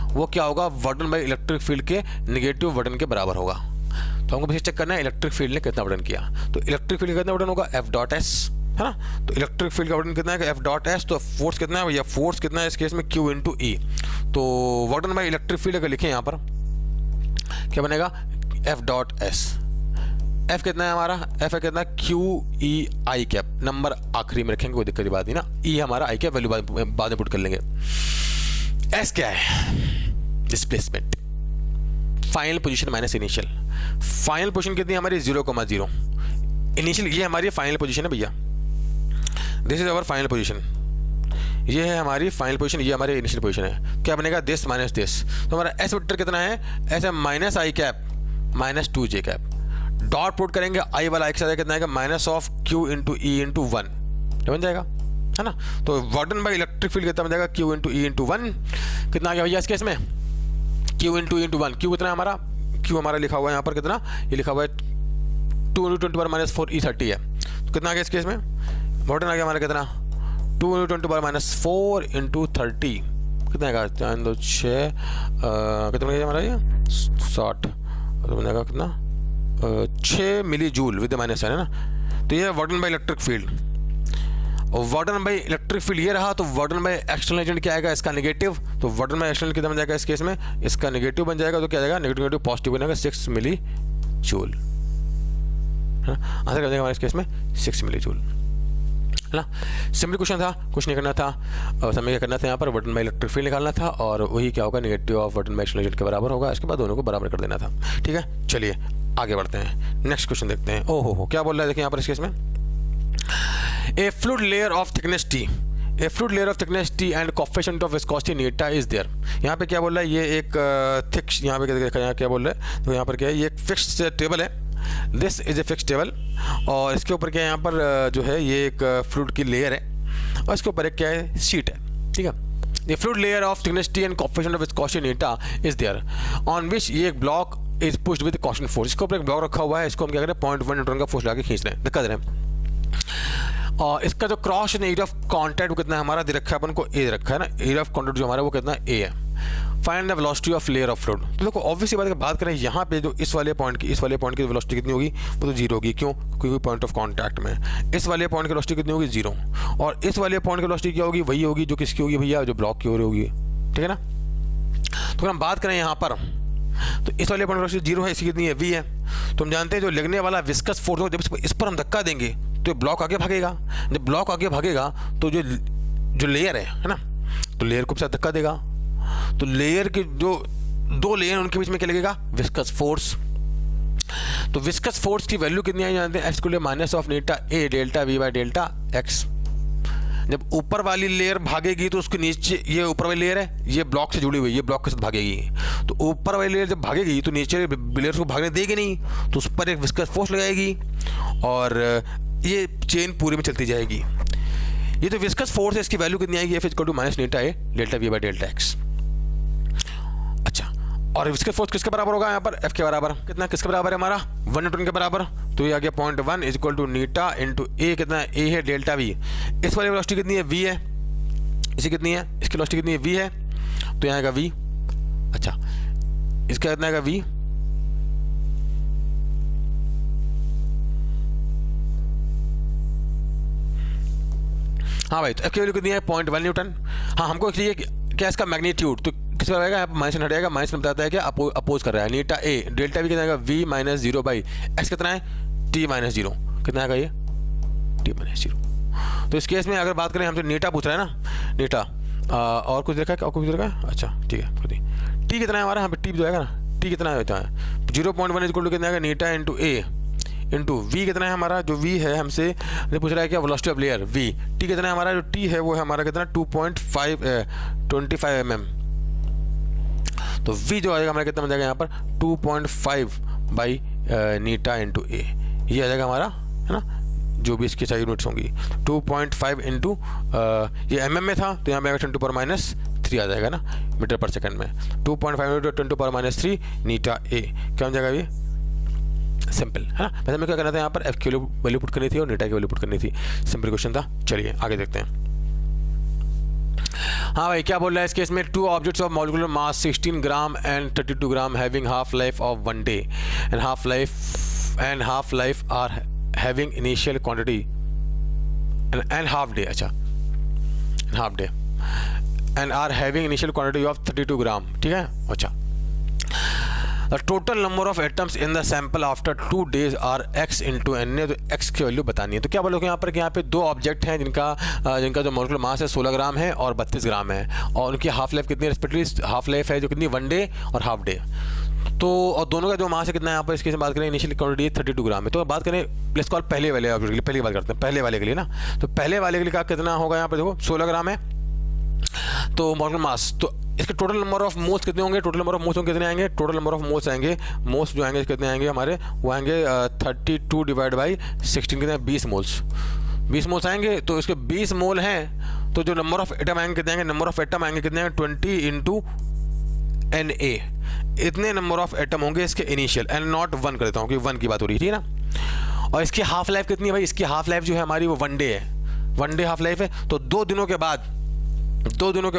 वो क्या होगा, वर्डन बाय इलेक्ट्रिक फील्ड के नेगेटिव वर्डन के बराबर होगा। तो हमको बस चेक करना है इलेक्ट्रिक फील्ड ने कितना वर्डन किया। तो इलेक्ट्रिक फील्ड का कितना वर्डन होगा F डॉट S, है ना। तो इलेक्ट्रिक फील्ड का वर्डन कितना है F डॉट S, तो फोर्स कितना है भैया, फोर्स कितना है इस केस में Q इंटू E। तो वर्डन बाय इलेक्ट्रिक फील्ड अगर लिखें यहाँ पर क्या बनेगा F डॉट S, F कितना है हमारा, F है कितना QE I कैप, नंबर आखिरी में रखेंगे कोई दिक्कत की बात नहीं ना, E हमारा आई कैप वैल्यू बाद में पुट कर लेंगे। S क्या है displacement, final position minus initial. Final position कितनी है हमारी 0,0, इनिशियल ये हमारी फाइनल पोजीशन है भैया, this is our final position, ये है हमारी फाइनल पोजीशन, ये हमारी इनिशियल पोजीशन है। क्या बनेगा दिस माइनस दिस, तो हमारा S वेक्टर कितना है, S है minus I cap minus 2j cap, dot put करेंगे I वाला x कितना आएगा minus of Q into E into 1 बन जाएगा, है ना। तो वर्डन बाय इलेक्ट्रिक फील्ड कितना बन जाएगा Q इंटू E इंटू 1, कितना आ गया भैया इस केस में Q into E into 1, Q कितना है हमारा, Q हमारा लिखा हुआ है यहाँ पर कितना, ये लिखा हुआ है 2 इंटू 10 माइनस 4 E30 है। तो कितना आ गया इस केस में, वर्डन आ गया हमारा कितना 2 इंटू 10 माइनस 4 इंटू 30, कितना आएगा 4 2 6 कितना बनेगा हमारा ये 60, तो बनेगा कितना 6 मिली जूल विद माइनस है ना। तो ये वर्डन बाय इलेक्ट्रिक फील्ड, और वर्डन बाय इलेक्ट्रिक फील्ड ये रहा। तो वर्डन बाय एक्सटर्नल एजेंट क्या आएगा इसका नेगेटिव, तो वर्डन बाय एक्सटर्नल कितना बन जाएगा इस केस में, इसका नेगेटिव बन जाएगा। तो क्या जाएगा नेगेटिव पॉजिटिव बनेगा 6 मिली जूल, है ना। आंसर क्या जाएगा हमारे इस केस में 6 मिली जूल, है ना। सिंपल क्वेश्चन था, कुछ नहीं करना था, और हमें क्या करना था यहाँ पर वर्डन बाय इलेक्ट्रिक फील्ड निकालना था, और वही क्या होगा negative of वर्डन by external agent के बराबर होगा। इसके बाद दोनों को बराबर कर देना था, ठीक है। चलिए आगे बढ़ते हैं, नेक्स्ट क्वेश्चन देखते हैं। ओहो क्या बोल रहा है देखिए यहाँ पर इस केस में, A fluid layer of thickness T, a fluid layer of thickness T and coefficient of viscosity neta is there। यहाँ पे क्या बोल रहा है, ये एक थिक, यहाँ पे देखा यहाँ क्या बोल रहा है, तो यहाँ पर क्या है, ये एक फिक्स्ड टेबल है, this is a fixed table, और इसके ऊपर क्या है यहाँ पर जो है ये एक फ्लूइड की लेयर है, और इसके ऊपर एक क्या है शीट है, ठीक है। The fluid layer of thickness T and coefficient of viscosity neta is there on which ये एक block is pushed with constant force। इसके ऊपर एक ब्लॉक रखा हुआ है, इसको हम क्या करें 0.1 न्यूटन का फोर्स लगा के खींच रहे हैं, दिक्कत रहे हैं। और इसका जो क्रॉस एरिया ऑफ कॉन्टैक्ट कितना है हमारा दे रखा है अपन को, ए रखा है ना, एरिया ऑफ कॉन्टैक्ट जो हमारा वो कितना ए है। Find the velocity of layer of fluid. तो देखो ऑब्वियसली बात करें यहाँ पे जो इस वाले पॉइंट की वेलोसिटी कितनी होगी, वो तो जीरो होगी। क्यों? क्योंकि पॉइंट ऑफ कॉन्टैक्ट में। इस वाले पॉइंट की वेलोसिटी कितनी होगी, जीरो। और इस वाले पॉइंट की वेलोसिटी क्या होगी, वही होगी जो किसकी होगी भैया, जो ब्लॉक की ओर होगी। ठीक है ना। तो अगर हम बात करें यहाँ पर, तो इस वाले पॉइंट की वेलोसिटी जीरो है, इसकी कितनी है, v है। तो हम जानते हैं जो लगने वाला विस्कस फोर्स हो, जब इस पर हम धक्का देंगे तो ब्लॉक आगे भागेगा। जब ब्लॉक आगे भागेगा तो जो लेयर है ना, तो लेयर को साथ धक्का देगा। तो लेयर के जो दो लेयर उनके बीच में क्या लगेगा, विस्कस फोर्स। तो विस्कस फोर्स की वैल्यू कितनी है जानते हैं, x minus of Neeta A delta v by delta x। जब ऊपर वाली लेयर भागेगी तो उसके नीचे, ये ऊपर वाली लेयर है, ये ब्लॉक से जुड़ी हुई है, ये ब्लॉक के साथ भागेगी। तो ऊपर वाली लेयर जब भागेगी तो नीचे लेयर को भागने देगी नहीं, तो उस पर एक विस्कस फोर्स लगाएगी और ये चेन पूरी में चलती जाएगी। ये जो विस्कस फोर्स है इसकी वैल्यू कितनी आएगी, F minus Neeta A delta v by delta x। अच्छा, और विस्कस फोर्स किसके बराबर होगा यहाँ पर, F के बराबर। कितना किसके बराबर है हमारा, 1 न्यूटन के बराबर। तो ये आ गया 0.1 इज इक्वल टू नीटा इंटू ए, कितना है, ए है डेल्टा v। इस वाली वेलोसिटी कितनी है, v है। इसी कितनी है, इसकी वेलोसिटी कितनी है, v है। तो यहाँ आएगा v। अच्छा, इसका कितना आएगा v, हाँ भाई। तो F की वैल्यू कितनी है, 0.1 न्यूटन। हाँ, हमको चाहिए क्या इसका मैग्नीट्यूड, तो किस पर आएगा, माइनस हट जाएगा, माइनस में बताता है कि अपोज कर रहा है। नीटा ए डेल्टा v कितना आएगा, v माइनस 0 बाई x कितना है, t माइनस 0। कितना आएगा ये, t माइनस 0। तो इस केस में अगर बात करें, हमसे नीटा पूछ रहा है ना, नीटा और कुछ देखा है, और कुछ देखा है। अच्छा ठीक है, टी कितना है हमारा, यहाँ पे टी जाएगा ना, टी कितना होता है 0.1 इज इक्वल टू कितना आएगा, नीटा इंटू ए इंटू वी कितना है हमारा, जो वी है हमसे पूछ रहा है क्या, velocity of layer v. T कितना है हमारा, जो टी है वो है हमारा कितना 2.25 mm। तो वी जो आएगा हमारा कितना बन जाएगा यहाँ पर 2.5 बाई नीटा इंटू ए। ये आ जाएगा हमारा, है ना, जो भी इसकी सारी यूनिट्स होंगी 2.5 इंटू ये mm में था, तो यहाँ पे 10⁻³ आ जाएगा ना, मीटर पर सेकंड में। 2.5 इंटू 10⁻³ नीटा ए क्या हो जाएगा, ये सिंपल है ना। वैसे हमें क्या करना था यहाँ पर, एफ की वैल्यू पुट करनी थी और नीटा की वैल्यू पुट करनी थी। सिंपल क्वेश्चन था। चलिए आगे देखते हैं। हाँ भाई, क्या बोल रहा है इस केस में, two objects of molecular mass 16 gram and 32 gram having half life of 1 day and half life are having initial quantity and half day, अच्छा half day and are having initial quantity of 32 gram. ठीक है। अच्छा, The total number of atoms in the sample after 2 days are x into na। तो x की वैल्यू बतानी है। तो क्या बोलोगे यहाँ पर कि यहाँ पे दो ऑब्जेक्ट हैं जिनका जो मॉलिक्यूलर मास है 16 ग्राम है और 32 ग्राम है, और उनकी हाफ लाइफ कितनी रिस्पेक्टिवली, हाफ लाइफ है जो कितनी 1 डे और हाफ डे। तो और दोनों का जो मास है कितना है यहाँ पर, इसकी बात करें इनिशियल क्वांटिटी 32 ग्राम है। तो बात करें प्लेस कॉल पहले वाले ऑब्जेक्ट के लिए, पहली बात करते हैं पहले वाले के लिए ना। तो पहले वाले के लिए कितना होगा यहाँ पर, देखो 16 ग्राम है तो मॉलिक्यूलर मास, तो इसके टोटल नंबर ऑफ मोल्स कितने होंगे, टोटल नंबर ऑफ मोल्स कितने आएंगे, टोटल नंबर ऑफ मोल्स आएंगे, मोल्स जो आएंगे कितने आएंगे हमारे, वो आएंगे 32 डिवाइड बाई 16 कितने, 20 मोल्स। 20 मोल्स आएंगे, तो इसके 20 मोल हैं, तो जो नंबर ऑफ एटम आएंगे कितने आएंगे, नंबर ऑफ एटम आएंगे कितने आएंगे 20 इंटू Na। इतने नंबर ऑफ एटम होंगे इसके इनिशियल, एंड नॉट 1 कर देता हूँ क्योंकि 1 की बात हो रही थी ना। और इसकी हाफ लाइफ कितनी है भाई, इसकी हाफ लाइफ जो है हमारी वो 1 डे है, 1 डे हाफ लाइफ है। तो 2 दिनों के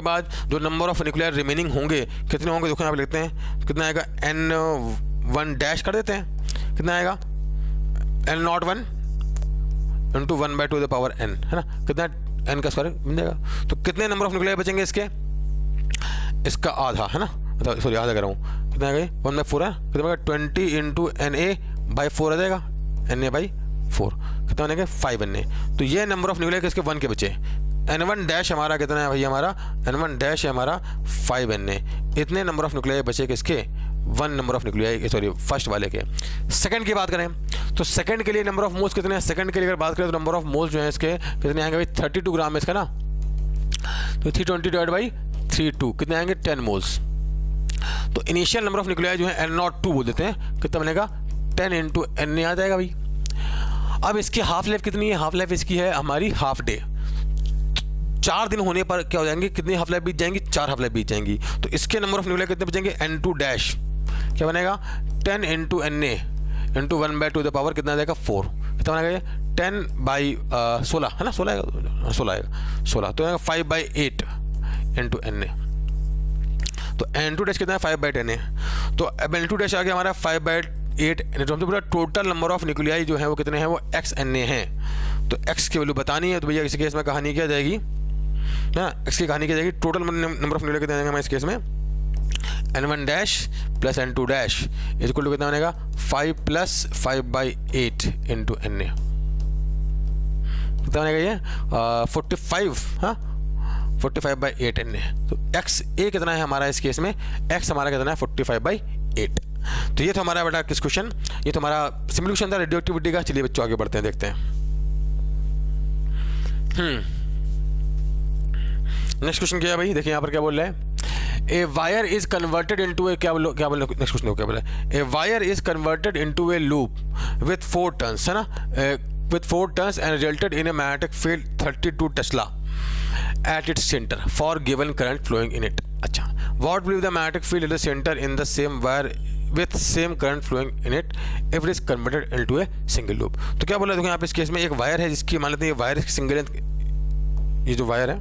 बाद जो नंबर ऑफ न्यूक्लियर रिमेनिंग होंगे कितने होंगे, देखो यहाँ पे लिखते हैं कितना आएगा, n1 डैश कर देते हैं, कितना आएगा n01 इंटू 1/2 n, है ना, कितना n का स्क्वायर मिल जाएगा। तो कितने नंबर ऑफ न्यूक्लियर बचेंगे इसके, इसका आधा, है ना, सॉरी आधा कर रहा हूँ, कितना आएगा 1/4 है, कितना आएगा 20 इंटू Na/4 आ जाएगा, Na/4 कितना बनेगा 5 Na। तो ये नंबर ऑफ न्यूक्लियर किसके 1 के बचे। n1 डैश हमारा कितना है भैया, हमारा n1 डैश है हमारा 5 Na। इतने नंबर ऑफ न्यूक्लियर बचे किसके, 1 number of nuclear, sorry first वाले के। सेकंड की बात करें तो सेकंड के लिए नंबर ऑफ मोल्स कितने हैं, सेकंड के लिए अगर बात करें तो नंबर ऑफ मोल्स जो है इसके कितने आएंगे भाई, 32 ग्राम है इसका ना, तो 320 डिवाइड बाई 32 कितने आएंगे 10 मोल्स। तो इनिशियल नंबर ऑफ न्यूक्लियर जो है n02 बोल देते हैं, कितना बनेगा 10 इंटू Na आ जाएगा भाई। अब इसकी हाफ लाइफ कितनी है, हाफ लाइफ इसकी है हमारी हाफ डे। 4 दिन होने पर क्या हो जाएंगे, कितनी हाफ लाइफ बीत जाएंगी, 4 हाफ लाइफ बीत जाएंगी। तो इसके नंबर ऑफ न्यूक्लियर कितने बचेंगे, n2 डैश क्या बनेगा 10 इंटू Na इंटू 1/2 कितना आ जाएगा 4, कितना बनेगा ये 10/16 है ना, 16 आएगा 16 तो आएगा 5/8 इंटू Na। तो n2 डैश कितना है 5/10 है। तो अब n2 डैश आ गया हमारा 5/8, तो हमसे पूरा टोटल नंबर ऑफ न्यूक्लियाई जो है वो कितने हैं, वो xNA हैं। तो x की वैल्यू बतानी है, तो भैया इस केस में कहानी क्या जाएगी ना, x की कहानी क्या जाएगी, टोटल नंबर ऑफ न्यूक्लियाई कितने आएंगे हमारे इस केस में, n1 dash plus n2 dash is equal to कितना बनेगा 5 + 5/8 इंटू NA, कितना बनेगा ये 45, हाँ 45/8 NA। तो XA कितना है हमारा इस केस में, x हमारा कितना है 45/8। तो ये तो हमारा बेटा किस क्वेश्चन, ये तो हमारा सिंपल क्वेश्चन था रेडियो एक्टिविटी का। चलिए बच्चों आगे बढ़ते हैं, देखते हैं। नेक्स्ट क्वेश्चन क्या है भाई, देखिए यहाँ पर क्या बोल रहा है, a wire is converted into a, क्या बोलो नेक्स्ट क्वेश्चन क्या बोला, a wire is converted into a loop with 4 turns, है ना, with 4 turns and resulted in a magnetic field 32 Tesla at its center for given current flowing in it. अच्छा, what will be the magnetic field at the center in the same wire with same current flowing in it if it is converted into a single loop? तो क्या बोला, देखो यहाँ पे इस केस में एक वायर है जिसकी मान लेते हैं ये वायर की सिंगल लेंथ, ये जो वायर है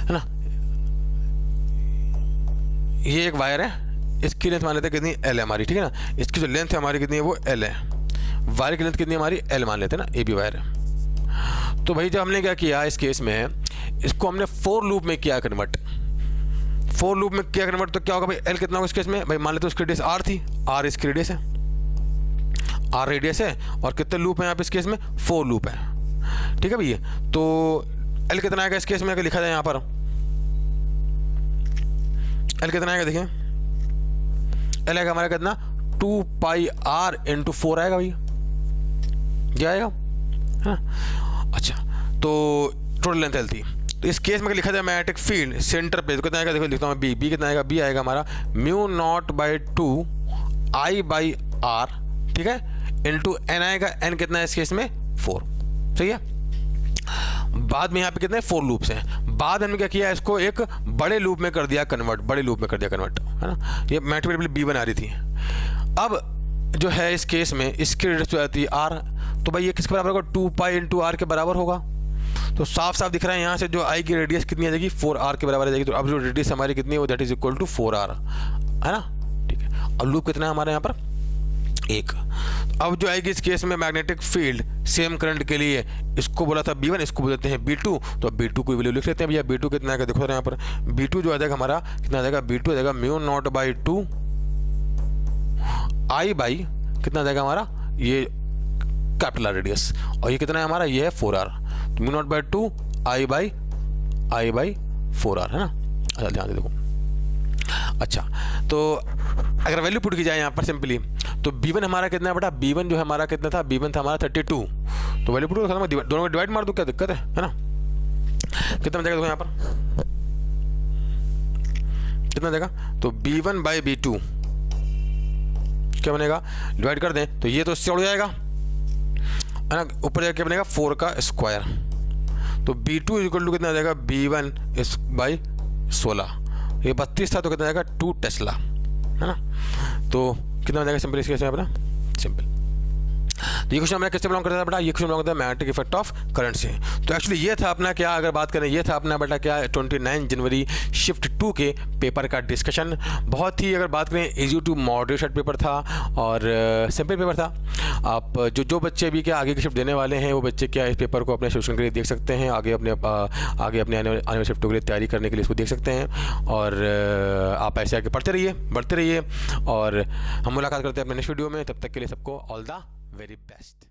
ना, ये एक वायर है, इसकी लेंथ मान लेते हैं कितनी L है हमारी, ठीक है ना, इसकी जो लेंथ है हमारी कितनी है, वो L है, वायर की लेंथ कितनी हमारी L मान लेते हैं ना, AB वायर है। तो भाई जब हमने क्या किया इस केस में, इसको हमने 4 लूप में किया कन्वर्ट, 4 लूप में किया कन्वर्ट, तो क्या होगा भाई, L कितना होगा इस केस में, भाई मान लेते हैं उसकी रेडियस R थी, R इसकी रेडियस है, R रेडियस है, और कितने लूप हैं यहाँ पे इस केस में, 4 लूप है, ठीक है भैया। तो L कितना आएगा इस केस में, अगर लिखा जाए यहाँ पर L कितना आएगा, देखिए L आएगा हमारा कितना 2πr × 4 आएगा भैया, क्या आएगा, हाँ। अच्छा, तो टोटल लेंथ L थी, तो इस केस में अगर लिखा जाए मैग्नेटिक फील्ड सेंटर पे, तो कितना आएगा, देखो लिखता हूँ B कितना आएगा, B आएगा हमारा μ0/2 I/r, ठीक है, इंटू N आएगा, N कितना है इस केस में 4, सही है। बाद में यहाँ पे कितने 4 लूप्स हैं, बाद हमने क्या किया, इसको एक बड़े लूप में कर दिया कन्वर्ट, बड़े लूप में कर दिया कन्वर्ट, है ना, ये मैग्नेटिक फील्ड B बना रही थी। अब जो है इस केस में इसकी रेडियस जो आती है R, तो भाई ये किसके बराबर होगा, 2π × R के बराबर होगा। तो साफ साफ दिख रहा है यहाँ से जो I की रेडियस कितनी आ जाएगी, 4R के बराबर आ जाएगी। तो अब जो रेडियस हमारी कितनी है, वो that is equal to 4R, है ना, ठीक है। अब लूप कितना है हमारे यहाँ पर 1। अब जो आएगी इस केस में मैग्नेटिक फील्ड सेम करंट के लिए, इसको बोला था B1, इसको बोलते हैं B2, तो B2 को वैल्यू लिख लेते हैं भैया। B2 कितना आएगा, देखो यहाँ पर B2 जो आ जाएगा हमारा कितना आ जाएगा, B2 आ जाएगा μ0/2 I/ कितना आ जाएगा हमारा, ये कैपिटल R रेडियस, और ये कितना है हमारा, ये है 4R, तो μ0/2 I/4R, है ना। अच्छा ध्यान दे देखो, अच्छा तो अगर वैल्यू पुट की जाए यहाँ पर सिंपली, तो B1 हमारा कितना है बेटा, B1 जो है हमारा कितना था, B1 था हमारा 32, तो वैल्यू पुट दोनों में डिवाइड मार दो, क्या दिक्कत है ना। कितना जाएगा देखो यहाँ पर कितना जाएगा, तो B1/B2 क्या बनेगा, डिवाइड कर दें तो ये तो इससे उड़ जाएगा, है ना, ऊपर जाकर क्या बनेगा 4 का स्क्वायर, तो B2 इक्वल टू कितना आ जाएगा, B1/16, ये 32 था तो कितना आएगा 2 टेस्ला, है ना। तो कितना हो जाएगा सिंपल इसके से अपना सिंपल। तो ये क्वेश्चन हमारा किससे बिलोंग करता है बेटा, ये क्वेश्चन बिलोंग करता है मैग्नेटिक इफेक्ट ऑफ करंट से। तो एक्चुअली ये था अपना क्या, अगर बात करें ये था अपना बेटा क्या 29 जनवरी शिफ्ट 2 के पेपर का डिस्कशन। बहुत ही अगर बात करें इजी टू मॉडरेट पेपर था और सिंपल पेपर था। आप जो बच्चे भी क्या आगे की शिफ्ट देने वाले हैं वो बच्चे क्या इस पेपर को अपने सोल्यूशन के लिए देख सकते हैं, आगे अपने आने वाले शिफ्टों के लिए तैयारी करने के लिए इसको देख सकते हैं। और आप ऐसे आगे पढ़ते रहिए, बढ़ते रहिए, और हम मुलाकात करते हैं अपने नेक्स्ट वीडियो में। तब तक के लिए सबको ऑल द very best।